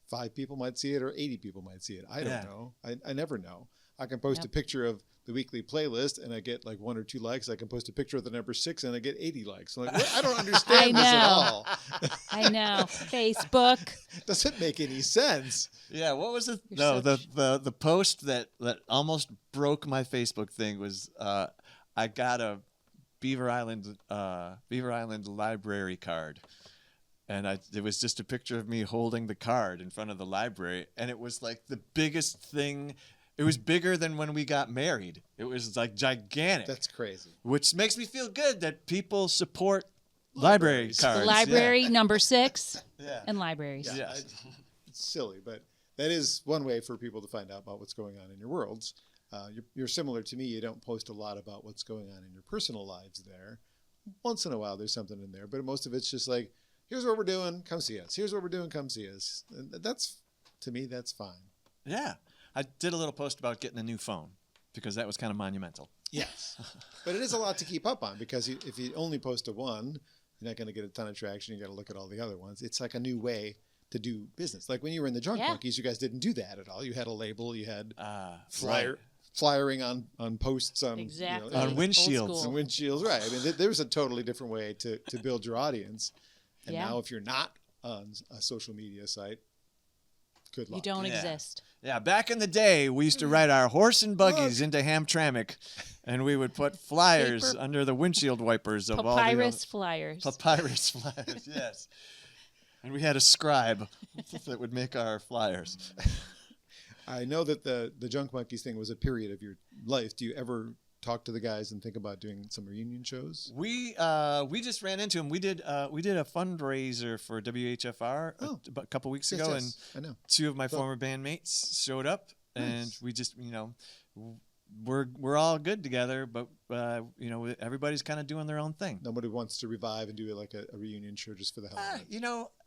5 people might see it or 80 people might see it. I don't know. I never know. I can post a picture of the weekly playlist and I get like 1 or 2 likes. I can post a picture of the number 6 and I get 80 likes. I'm like, what? I don't understand this at all. I know. Facebook. Doesn't make any sense. Yeah, what was it? You're No, such- the post that almost broke my Facebook thing was I got a Beaver Island library card. And it was just a picture of me holding the card in front of the library, and it was like the biggest thing. It was bigger than when we got married. It was like gigantic. That's crazy. Which makes me feel good that people support library cards. The library, number 6, Yeah. and libraries. Yeah, Yes. it's silly, but that is one way for people to find out about what's going on in your worlds. You're similar to me. You don't post a lot about what's going on in your personal lives there. Once in a while, there's something in there, but most of it's just like, here's what we're doing, come see us. Here's what we're doing, come see us. And that's, to me, that's fine. Yeah. I did a little post about getting a new phone because that was kind of monumental. Yes. But it is a lot to keep up on because if you only post a one, you're not going to get a ton of traction. You got to look at all the other ones. It's like a new way to do business. Like when you were in the Drunk Monkeys, you guys didn't do that at all. You had a label, you had flyering on posts on Exactly. On Old windshields. school. on windshields. Right. I mean, there's a totally different way to build your audience. And Yeah. now if you're not on a social media site, good luck. You don't Yeah. exist. Yeah, back in the day, we used to ride our horse and buggies into Hamtramck, and we would put flyers Paper- under the windshield wipers of all the Papyrus flyers. papyrus flyers. Yes, and we had a scribe that would make our flyers. I know that the Drunk Monkeys thing was a period of your life. Do you ever talk to the guys and think about doing some reunion shows? We just ran into him. We did a fundraiser for WHFR a couple weeks ago, Yes, and I know. 2 of my former bandmates showed up, and we just we're all good together, but everybody's kind of doing their own thing. Nobody wants to revive and do like a reunion show just for the hell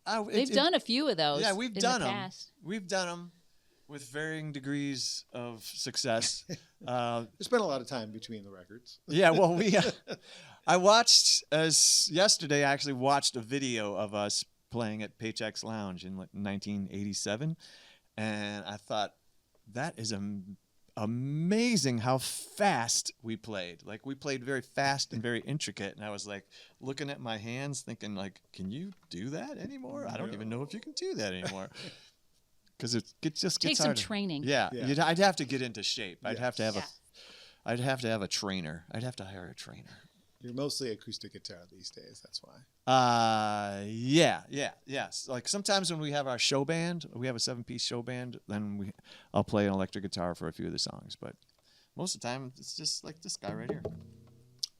of it. They've done a few of those. Yeah, we've in done the them. past. We've done them with varying degrees of success. There's been a lot of time between the records. Yeah, well, I watched yesterday. I actually watched a video of us playing at Paychex Lounge in like 1987, and I thought that is amazing how fast we played. Like we played very fast and very intricate, and I was like looking at my hands, thinking like, "Can you do that anymore? I don't even know if you can do that anymore." Because it just Take gets some harder. training. Yeah, Yeah. I'd have to get into shape. I'd Yes. have to have Yeah. I'd have to have a trainer. I'd have to hire a trainer. You're mostly acoustic guitar these days. That's why. Yes. Like sometimes when we have our show band, we have a 7-piece show band, then I'll play an electric guitar for a few of the songs. But most of the time, it's just like this guy right here.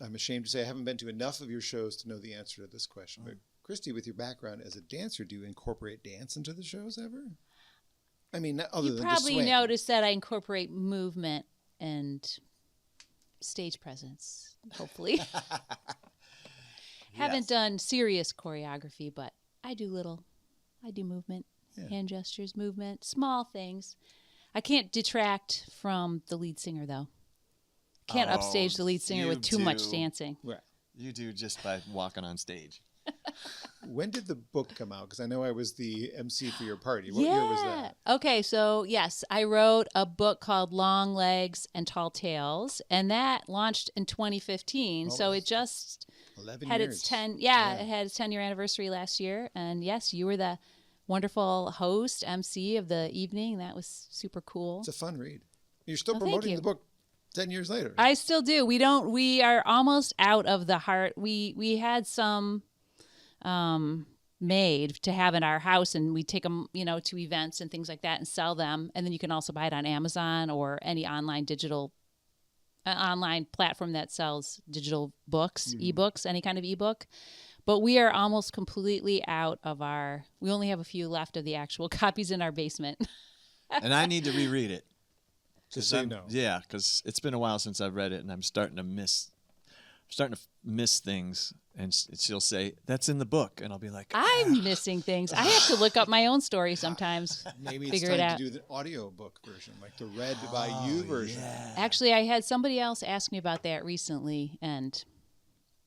I'm ashamed to say I haven't been to enough of your shows to know the answer to this question. But Kristi, with your background as a dancer, do you incorporate dance into the shows ever? I mean, other You than probably just swing. noticed that I incorporate movement and stage presence, hopefully. Haven't done serious choreography, but I do movement, hand gestures, movement, small things. I can't detract from the lead singer, though. Can't upstage the lead singer you with too much do. dancing. Right. You do just by walking on stage. When did the book come out? Because I know I was the MC for your party. What year was that? Okay, so yes, I wrote a book called Long Legs and Tall Tales, and that launched in 2015. Oh, so it just 11 had years. its 10 it had its 10-year anniversary last year, and yes, you were the wonderful host MC of the evening. That was super cool. It's a fun read. You're still Oh, thank promoting you. the book 10 years later. I still do. We are almost out of the heart. We had some made to have in our house, and we take them, to events and things like that and sell them. And then you can also buy it on Amazon or any online online platform that sells digital books, ebooks, any kind of ebook. But we are almost completely out of we only have a few left of the actual copies in our basement. And I need to reread it. Just so you know. Yeah, because it's been a while since I've read it, and I'm starting to miss things. And she'll say, "That's in the book," and I'll be like, I'm missing things. I have to look up my own story sometimes. Maybe it's figure time it out. to do the audiobook version, like the read by you version. Yeah. Actually, I had somebody else ask me about that recently, and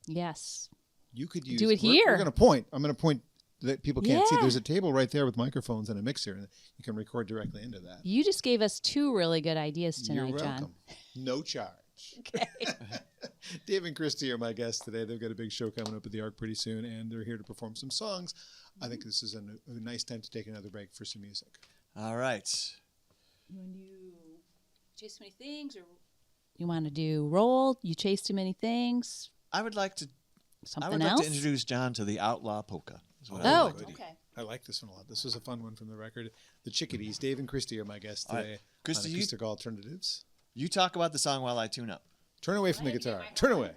yes. You could use. Do it We're here. going to point. I'm going to point that people can't see. Yeah. There's a table right there with microphones and a mixer, and you can record directly into that. You just gave us 2 really good ideas tonight, You're welcome. John. No charge. Okay. Dave and Kristi are my guests today. They've got a big show coming up at the Arc pretty soon, and they're here to perform some songs. I think this is a nice time to take another break for some music. All right. You want to do chase too many things, or you want to do roll? You chase too many things. I would like to Something else. to introduce John to the Outlaw Polka. is what I Oh, would like to do. okay. I like this one a lot. This was a fun one from the record. The Chickadees. Dave and Kristi are my guests All right. today. Kristi, on you- Acoustic Alternatives. You talk about the song while I tune up. Turn away from the guitar. Turn away.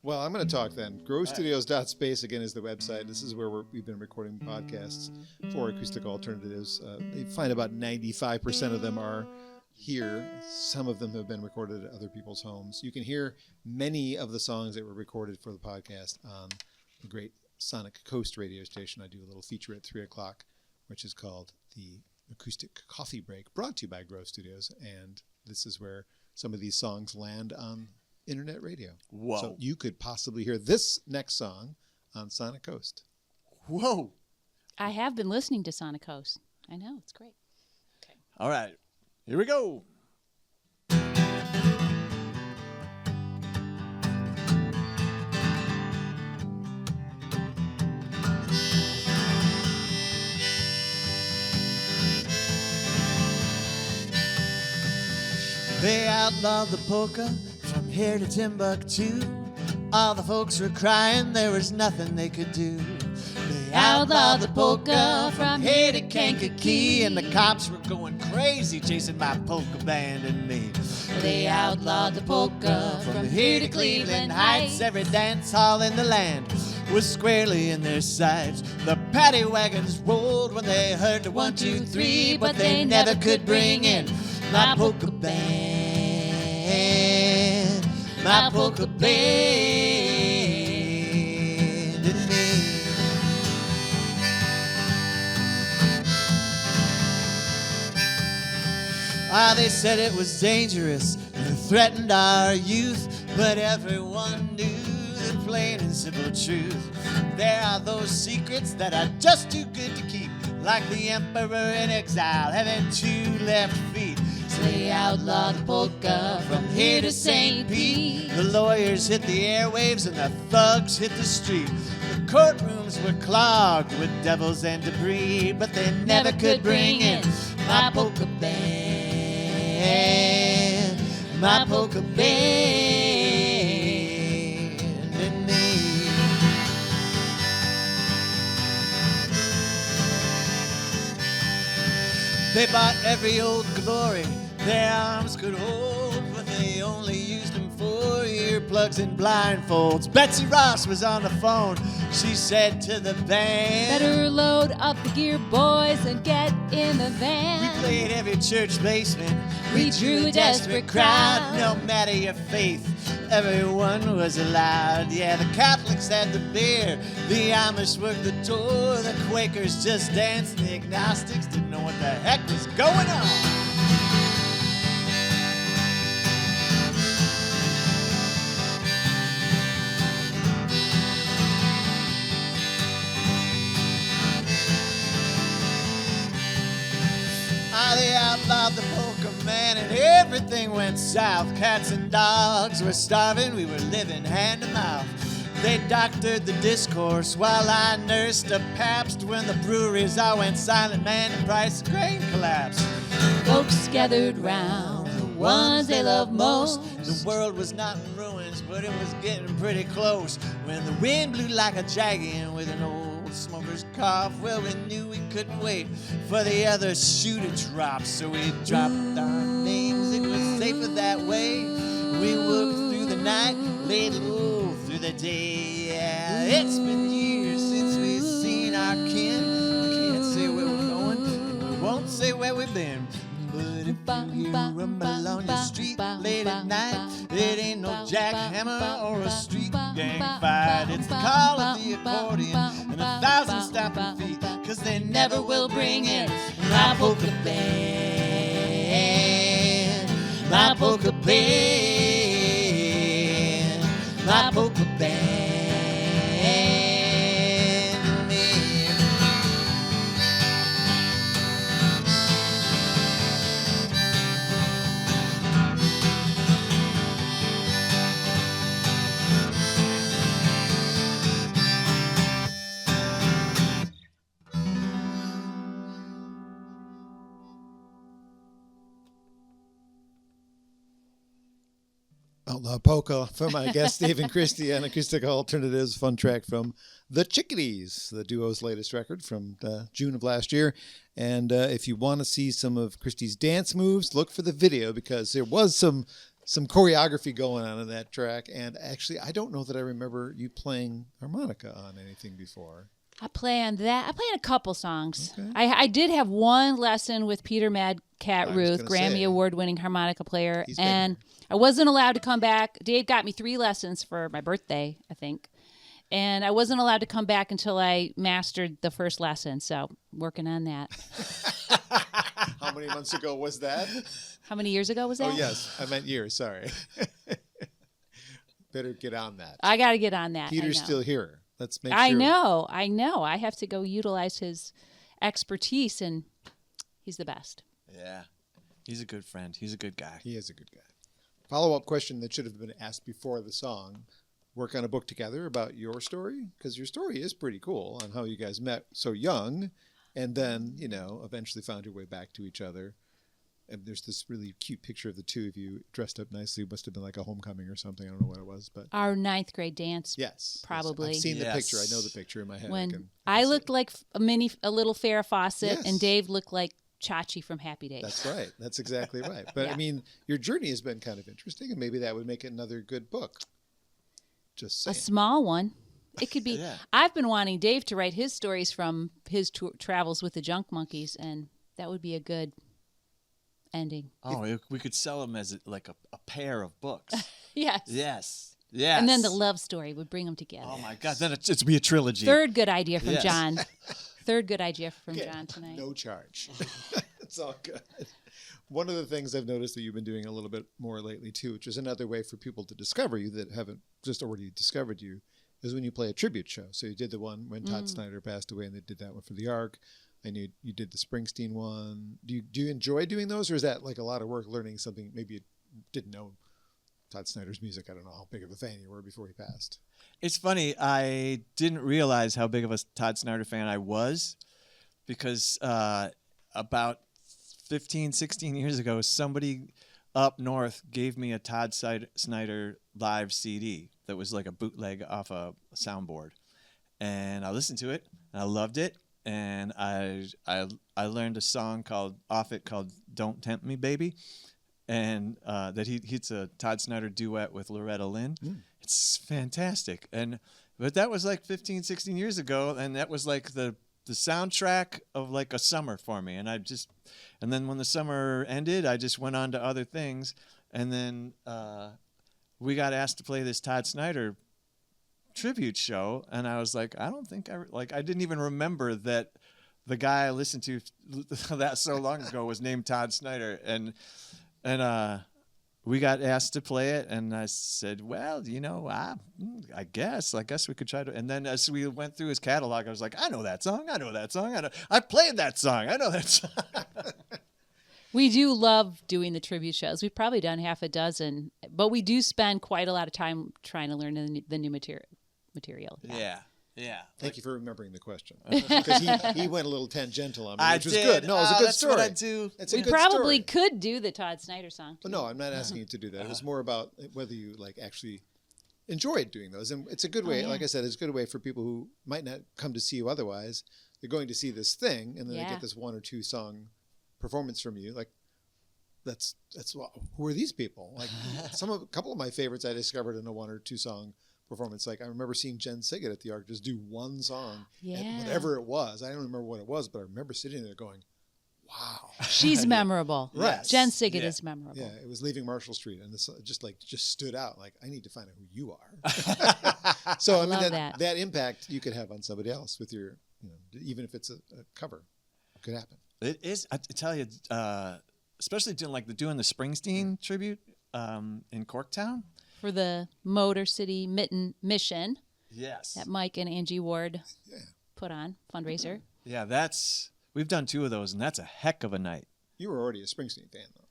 Well, I'm going to talk then. GroveStudios.space again is the website. This is where we've been recording podcasts for Acoustic Alternatives. They find about 95% of them are here. Some of them have been recorded at other people's homes. You can hear many of the songs that were recorded for the podcast on the great Sonic Coast radio station. I do a little feature at 3 o'clock, which is called the Acoustic Coffee Break, brought to you by Grove Studios. And this is where some of these songs land on internet radio. Whoa. So you could possibly hear this next song on Sonic Coast. Whoa. I have been listening to Sonic Coast. I know, it's great. All right. Here we go. They outlawed the polka from here to Timbuktu. All the folks were crying, there was nothing they could do. They outlawed the polka from here to Kankakee, and the cops were going crazy chasing my polka band and me. They outlawed the polka from here to Cleveland Heights. Every dance hall in the land was squarely in their sights. The paddy wagons rolled when they heard the 1, 2, 3, but they never could bring in my polka band, my polka band and me. Ah, they said it was dangerous and threatened our youth, but everyone knew the plain and simple truth. There are those secrets that are just too good to keep, like the emperor in exile having 2 left feet. So they outlawed the polka from here to St. Pete. The lawyers hit the airwaves and the thugs hit the street. The courtrooms were clogged with devils and debris, but they never could bring in my polka band, my polka band and me. They bought every old glory their arms could hold, but they only used them for earplugs and blindfolds. Betsy Ross was on the phone. She said to the band, Better load up the gear, boys, and get in the van. we played every church basement. We drew a desperate crowd. No matter your faith, everyone was allowed. Yeah, the Catholics had the beer, the Amish worked the door, the Quakers just danced, the agnostics didn't know what the heck was going on. They outlawed the polka man and everything went south. Cats and dogs were starving, we were living hand to mouth. They doctored the discourse while I nursed a Pabst. When the breweries all went silent, man, the price of grain collapsed. Folks gathered round the ones they love most. The world was not in ruins, but it was getting pretty close. When the wind blew like a dragon with an old smoker's cough, well, we knew we couldn't wait for the other shoe to drop. So we dropped our names, it was safer that way. We worked through the night, laid low through the day. Yeah, it's been years since we've seen our kin. We can't say where we're going, and we won't say where we've been. But if you hear a rumble on your street late at night, it ain't no jackhammer or a street gang fight. It's the call of the accordion and 1,000 stomping feet, 'cause they never will bring in my polka band, my polka band, my polka band. Outlaw Polka from my guest Dave and Kristi on Acoustic Alternatives. Fun track from the Chickadees, the duo's latest record from June of last year. And if you want to see some of Kristi's dance moves, look for the video, because there was some choreography going on in that track. And actually, I don't know that I remember you playing harmonica on anything before. I play on that. I play on a couple songs. Okay. I did have one lesson with Peter Mad Cat I was Ruth, gonna Grammy say. Award-winning harmonica player, He's been and I wasn't allowed to come back. Dave got me 3 lessons for my birthday, I think, and I wasn't allowed to come back until I mastered the first lesson. So working on that. How many months ago was that? How many years ago was that? Oh, yes. I meant years. Sorry. Better get on that. I got to get on that. Peter's I know. still here. Let's make sure. I know. I have to go utilize his expertise, and he's the best. Yeah. He's a good friend. He's a good guy. He is a good guy. Follow-up question that should have been asked before the song. Work on a book together about your story? Because your story is pretty cool on how you guys met so young and then, eventually found your way back to each other. And there's this really cute picture of the two of you dressed up nicely. It must have been like a homecoming or something. I don't know what it was, but Our 9th grade dance. yes. Probably. I've seen the Yes. picture. I know the picture in my head. When I looked like a little Farrah Fawcett, Yes. and Dave looked like Chachi from Happy Days. That's right. That's exactly right. But Yeah. I mean, your journey has been kind of interesting, and maybe that would make it another good book. Just A saying. small one. It could be. Yeah. I've been wanting Dave to write his stories from his travels with the Junk Monkeys, and that would be a good ending. Oh, we could sell them as like a pair of books. Yes. Yes. Yes. And then the love story would bring them together. Oh, my God. Then it'd be a trilogy. Third good idea from Yes. John. Third good idea from Okay, John tonight. No charge. It's all good. One of the things I've noticed that you've been doing a little bit more lately, too, which is another way for people to discover you that haven't just already discovered you, is when you play a tribute show. So you did the one when Todd Snyder passed away, and they did that one for the Ark. And you did the Springsteen one. Do you enjoy doing those, or is that like a lot of work learning something maybe you didn't know Todd Snyder's music? I don't know how big of a fan you were before he passed. It's funny. I didn't realize how big of a Todd Snyder fan I was because about 15, 16 years ago, somebody up north gave me a Todd Snyder live CD that was like a bootleg off a soundboard. And I listened to it, and I loved it. And I learned a song called "Don't Tempt Me, Baby," and that it's a Todd Snyder duet with Loretta Lynn. It's fantastic. But that was like 15, 16 years ago, and that was like the soundtrack of like a summer for me. And then when the summer ended, I just went on to other things. And then we got asked to play this Todd Snyder tribute show, and I was like, I don't think I didn't even remember that the guy I listened to that so long ago was named Todd Snyder, and we got asked to play it, and I said, well, I guess we could try to. And then as we went through his catalog, I was like, I know that song, I played that song, I know that song. We do love doing the tribute shows. We've probably done half a dozen, but we do spend quite a lot of time trying to learn the new material. Yeah. Thank you for remembering the question, because he went a little tangential on me, which was did. good. No, it was a good that's story. What I do. It's a We good probably story. could do the Todd Snyder song. But no, I'm not asking you to do that. It was more about whether you like actually enjoyed doing those, and it's a good way. yeah. Like I said, it's a good way for people who might not come to see you otherwise. They're going to see this thing, and then they Yeah. get this 1 or 2 song performance from you. Like that's well, who are these people? Like a couple of my favorites I discovered in a 1 or 2 song performance. Like I remember seeing Jen Siggett at the Arc just do one song, Yeah. whatever it was. I don't remember what it was, but I remember sitting there going, "Wow." She's memorable. Right. Jen Siggett Yeah. is memorable. Yeah, it was Leaving Marshall Street, and this just stood out. Like I need to find out who you are. So I mean love that impact you could have on somebody else with your, even if it's a cover, it could happen. It is. I tell you, especially doing the Springsteen tribute in Corktown. For the Motor City Mitten Mission Yes. that Mike and Angie Ward Yeah. put on, fundraiser. Yeah, we've done 2 of those, and that's a heck of a night, You were already a Springsteen fan, though.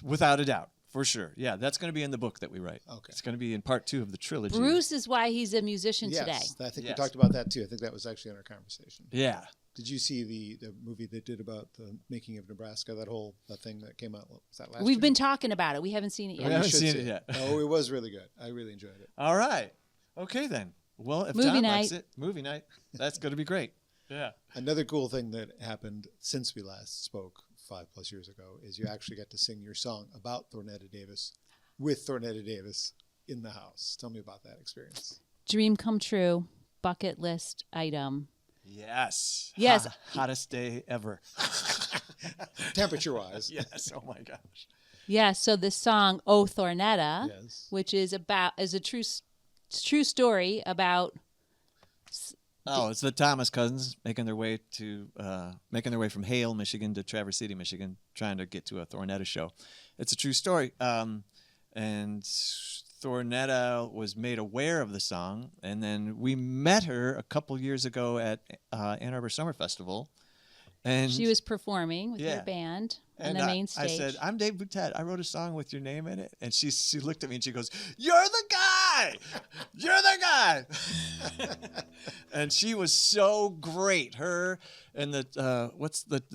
without a doubt, for sure. Yeah, that's going to be in the book that we write. Okay. It's going to be in part 2 of the trilogy. Bruce is why he's a musician today. Yes, I think we Yes. talked about that too. I think that was actually in our conversation. Yeah. Did you see the movie they did about the making of Nebraska? That thing that came out, was that last We've year? been talking about it. We haven't seen it We yet. haven't You should seen see it yet. Oh, it was really good. I really enjoyed it. All right. Okay, then. Well, if Movie John night. likes it, movie night. That's going to be great. Yeah. Another cool thing that happened since we last spoke 5+ years ago is you actually got to sing your song about Thornetta Davis with Thornetta Davis in the house. Tell me about that experience. Dream come true, bucket list item. Yes. Yes. Hottest day ever. Temperature wise. Yes. Oh my gosh. Yeah, so this song "Oh Thornetta," Yes. which is a true story about Oh, it's the Thomas cousins making their way from Hale, Michigan to Traverse City, Michigan, trying to get to a Thornetta show. It's a true story. And Thornetta was made aware of the song, and then we met her a couple years ago at Ann Arbor Summer Festival. And she was performing with Yeah. her band on and the main stage. I said, "I'm Dave Boutette. I wrote a song with your name in it." And she looked at me and she goes, "You're the guy! You're the guy!" And she was so great. Her and the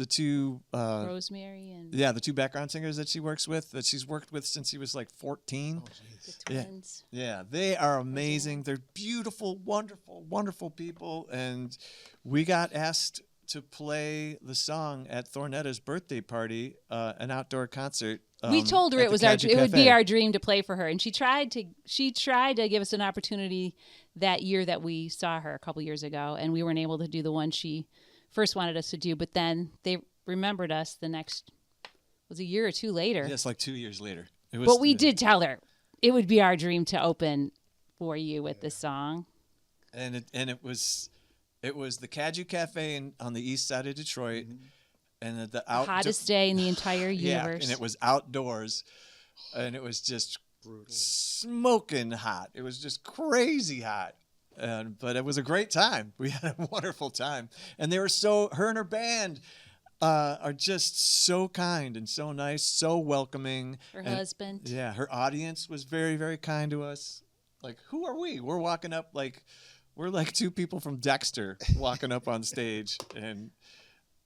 two Rosemary and the 2 background singers that she works with, that she's worked with since she was like 14. the twins. Yeah, they are amazing. They're beautiful, wonderful, wonderful people. And we got asked to play the song at Thornetta's birthday party, an outdoor concert. We told her at it the was Caju it would be Cafe. our dream to play for her, and she tried to give us an opportunity that year that we saw her a couple years ago, and we weren't able to do the one she first wanted us to do. But then they remembered us was a year or 2 later. Yes, like 2 years later. It was, But we did tell her it would be our dream to open for you with this song. and it was the Caju Cafe on the east side of Detroit, and the Hottest day in the entire yeah, universe. and it was outdoors, and it was just Brutal. smoking hot. It was just crazy hot. But it was a great time. We had a wonderful time. And they were her and her band are just so kind and so nice, so welcoming. Her And, husband. yeah, her audience was very, very kind to us. Like, who are we? We're walking up we're like 2 people from Dexter walking up on stage, and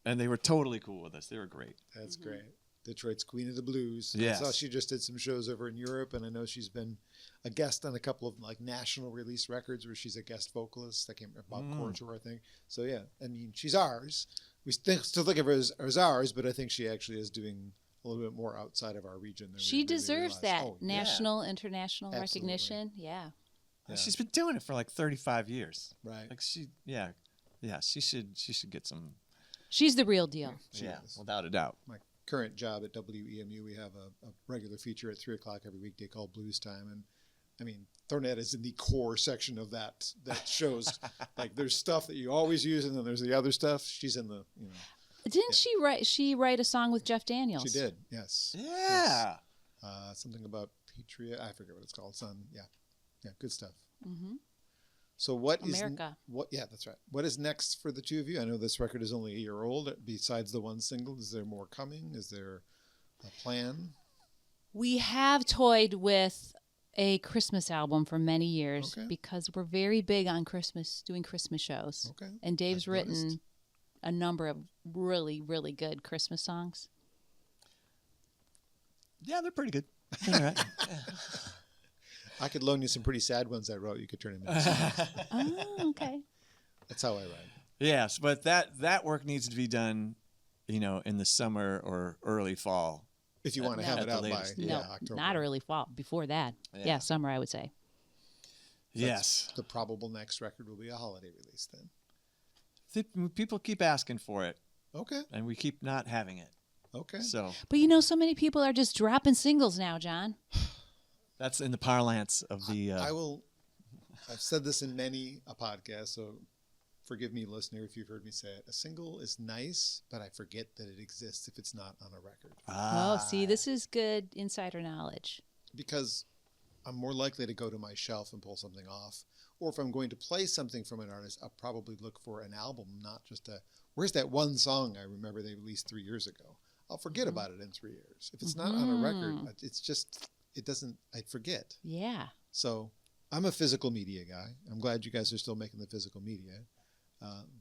they were totally cool with us. They were great. That's great. Detroit's Queen of the Blues. Yes. I saw she just did some shows over in Europe, and I know she's been a guest on a couple of national release records where she's a guest vocalist. I can't remember, Bob Cortor, I think. So yeah, I mean, she's ours. We still think of her as ours, but I think she actually is doing a little bit more outside of our region than She we really deserves realize. that Oh, yeah. national, international Absolutely. recognition. Yeah. Yeah. She's been doing it for like 35 years. Right. Like she should get some. She's the real deal. She Yeah, is. without a doubt. My current job at WEMU, we have a regular feature at 3:00 every weekday called Blues Time, and I mean, Thornetta is in the core section of that shows. There's stuff that you always use, and then there's the other stuff. She's in the, Didn't she write a song with Jeff Daniels? She did, yes. Yeah. Something about Patriot. I forget what it's called. Yeah, good stuff. Mm-hmm. So what America. Yeah, that's right. What is next for the two of you? I know this record is only a year old. Besides the one single, is there more coming? Is there a plan? We have toyed with a Christmas album for many years Okay. because we're very big on Christmas, doing Christmas shows. Okay. And Dave's I've written noticed. a number of really, really good Christmas songs. Yeah, they're pretty good. All right. I could loan you some pretty sad ones I wrote. You could turn them into. Oh, okay. That's how I write. Yes, but that work needs to be done, in the summer or early fall. If you want to no. have At it the out by latest. No, October. not early fall. Before that. Yeah, summer, I would say. Yes. The probable next record will be a holiday release then. People keep asking for it, Okay. and we keep not having it. Okay. So But so many people are just dropping singles now, John. that's in the parlance of the. I've said this in many a podcast, so forgive me, listener, if you've heard me say it. A single is nice, but I forget that it exists if it's not on a record. Oh, see, this is good insider knowledge. Because I'm more likely to go to my shelf and pull something off. Or if I'm going to play something from an artist, I'll probably look for an album, not just where's that one song I remember they released 3 years ago? I'll forget about it in 3 years. If it's not on a record, it's just, I'd forget. Yeah. So I'm a physical media guy. I'm glad you guys are still making the physical media.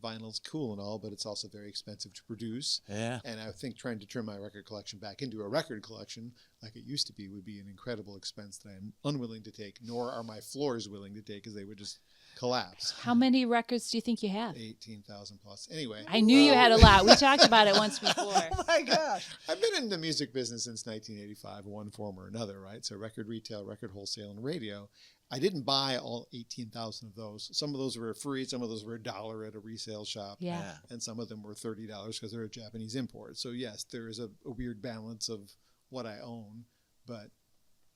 Vinyl's cool and all, but it's also very expensive to produce. Yeah. And I think trying to turn my record collection back into a record collection like it used to be would be an incredible expense that I'm unwilling to take, nor are my floors willing to take because they would just collapse. How many records do you think you have? 18,000 plus. Anyway. I knew you had a lot. We talked about it once before. Oh my gosh. I've been in the music business since 1985 in one form or another, right? So record retail, record wholesale, and radio. I didn't buy all 18,000 of those. Some of those were free. Some of those were $1 at a resale shop. Yeah. And some of them were $30 because they're a Japanese import. So yes, there is a weird balance of what I own, but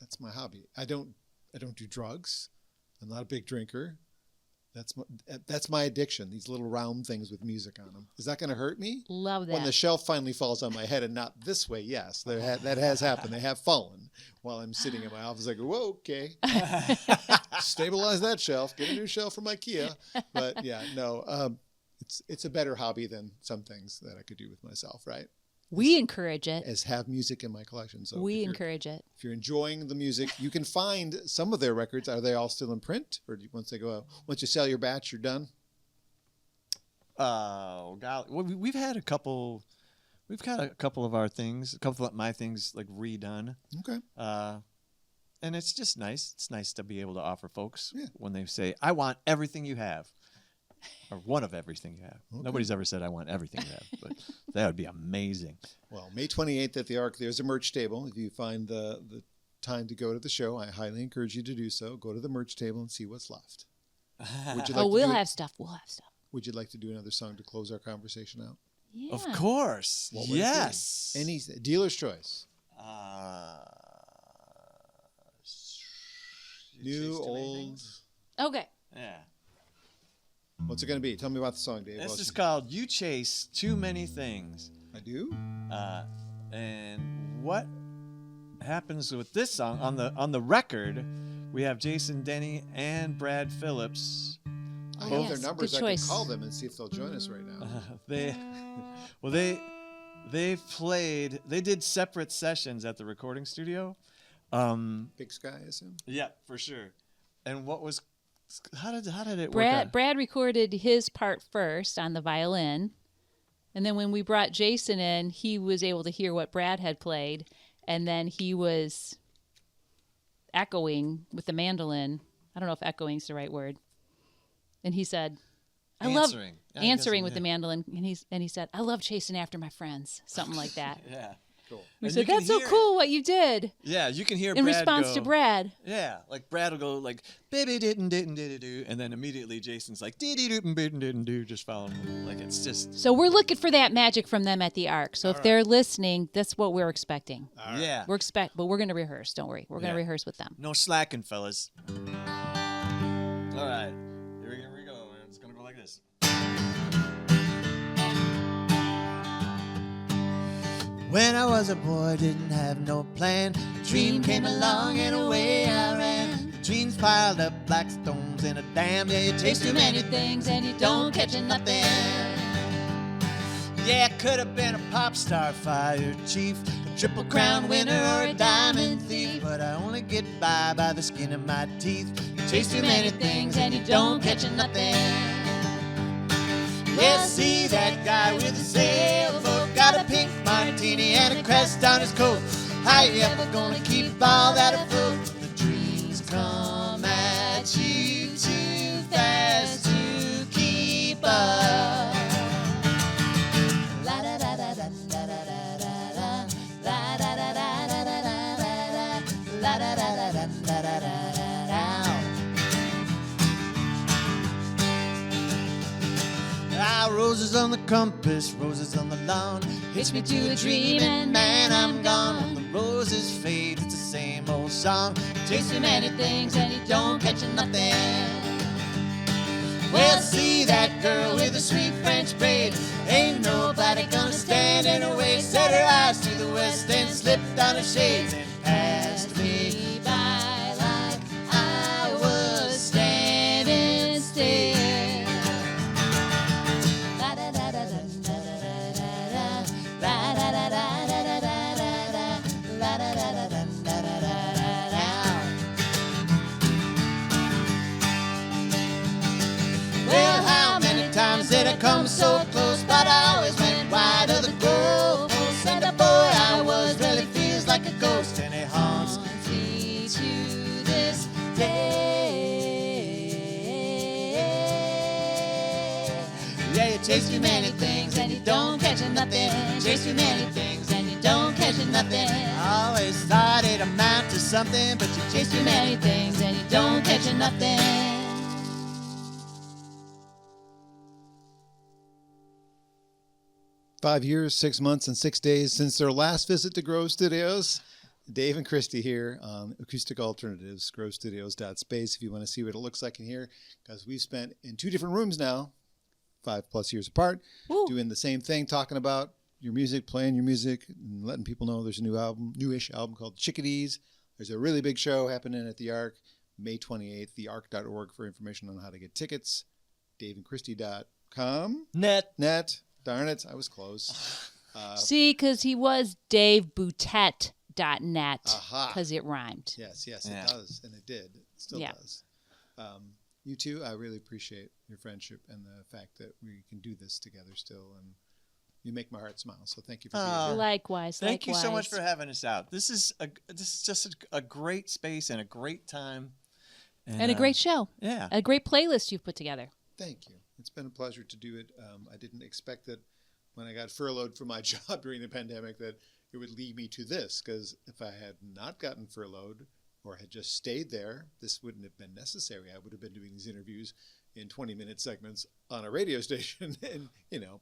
that's my hobby. I don't do drugs. I'm not a big drinker. That's my addiction. These little round things with music on them. Is that going to hurt me? Love that. When the shelf finally falls on my head and not this way, yes, that has happened. They have fallen while I'm sitting in my office. I go, whoa, okay. Stabilize that shelf. Get a new shelf from IKEA. But yeah, no, it's a better hobby than some things that I could do with myself, right? We encourage it. As have music in my collection. So We encourage it. if you're enjoying the music, you can find some of their records. Are they all still in print, or once they go out, once you sell your batch, you're done? Oh, golly. Well, we've had a couple. We've got a couple of our things, a couple of my things like redone. Okay. And it's just nice. It's nice to be able to offer folks Yeah. when they say, "I want everything you have," or one of everything you have. Okay. Nobody's ever said, "I want everything you have," but that would be amazing. Well, May 28th at the Arc, there's a merch table. If you find the time to go to the show, I highly encourage you to do so. Go to the merch table and see what's left. Would you like We'll to have stuff. We'll have stuff. Would you like to do another song to close our conversation out? Yeah. Of course, What would it be? yes. Any dealer's choice. New, old. Okay. Yeah. What's it going to be? Tell me about the song, Dave. This What's is it- called "You Chase Too Many Things." I do? And what happens with this song on the record? We have Jason Denny and Brad Phillips. I Oh, have yes, their numbers. good I choice. can call them and see if they'll join us right now. They did separate sessions at the recording studio. Big Sky, I assume? Yeah, for sure. And how did it work Brad out? Brad recorded his part first on the violin, and then when we brought Jason in, he was able to hear what Brad had played, and then he was echoing with the mandolin. I don't know if echoing is the right word. And he said, "I love Answering. I answering guess, with yeah. the mandolin." And he said, "I love chasing after my friends," something like that. Yeah. Cool. We And said, you can "That's so hear cool what you did." Yeah, you can hear In Brad response go, to Brad. Yeah, like Brad will go like baby didn't do, and then immediately Jason's like didn't do, just following him. Like it's just So we're looking for that magic from them at the Arc. So if they're listening, that's what we're expecting. yeah. But we're going to rehearse. Don't worry. We're going to Yeah. rehearse with them. No slacking, fellas. All right, here we go. It's gonna go like this. When I was a boy, didn't have no plan. Dream came along and away I ran. Dreams piled up like stones in a dam. Yeah, you chase too many things and you don't catch nothing. Yeah, could have been a pop star, fire chief, Triple Crown winner or a diamond thief, but I only get by the skin of my teeth. You chase too many things and you don't catch nothing. Yeah, see that guy with a sailboat, got a pink martini and a crest on his coat. How you ever gonna keep all that afloat? The dreams come at you too fast to keep up. La da da da da da da da da, la da da da da da da da, la da da da da da da da. Ah, roses on the compass, roses on the lawn. Hitch me to a dream and man, I'm gone. When the roses fade, it's the same old song. Chase too many things and you don't catch nothing. Well, see that girl with the sweet French braid. Ain't nobody gonna stand in her way. Set her eyes to the west and slipped down her shades and passed me by like I was standing still. Well, how many times did I come so close, but I always went wide of the goalpost. And the boy I was really feels like a ghost, and it haunts me to this day. Yeah, you chase too many things and you don't catch nothing. Chase too many things and you don't catch nothing. I always thought it'd amount to something, but you chase too many things and you don't catch nothing. 5 years, 6 months, and 6 days since their last visit to Grove Studios. Dave and Kristi here on Acoustic Alternatives, grovestudios.space, if you want to see what it looks like in here, because we've spent in 2 different rooms now, 5+ years apart, doing the same thing, talking about your music, playing your music, and letting people know there's a newish album called Chickadees. There's a really big show happening at the Arc, May 28th, thearc.org for information on how to get tickets, daveandkristi.com. Net. Darn it, I was close. See, because he was DaveBoutette.net, because it rhymed. Yes, it does, and it did. It still does. You too, I really appreciate your friendship and the fact that we can do this together still, and you make my heart smile, so thank you for being here. Likewise. Thank you so much for having us out. This is just a great space and a great time. And a great show. Yeah. A great playlist you've put together. Thank you. It's been a pleasure to do it. I didn't expect that when I got furloughed from my job during the pandemic that it would lead me to this, because if I had not gotten furloughed or had just stayed there, this wouldn't have been necessary. I would have been doing these interviews in 20-minute segments on a radio station and,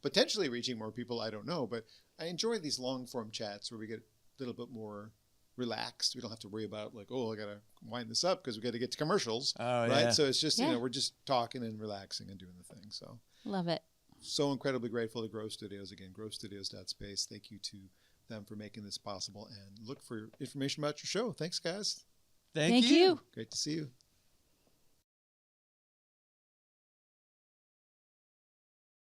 potentially reaching more people. I don't know, but I enjoy these long-form chats where we get a little bit more relaxed. We don't have to worry about I got to wind this up because we got to get to commercials. Right. Yeah. So it's just, we're just talking and relaxing and doing the thing. So love it. So incredibly grateful to Grove Studios again, grovestudios.space. Thank you to them for making this possible, and look for information about your show. Thanks guys. Thank you. Great to see you.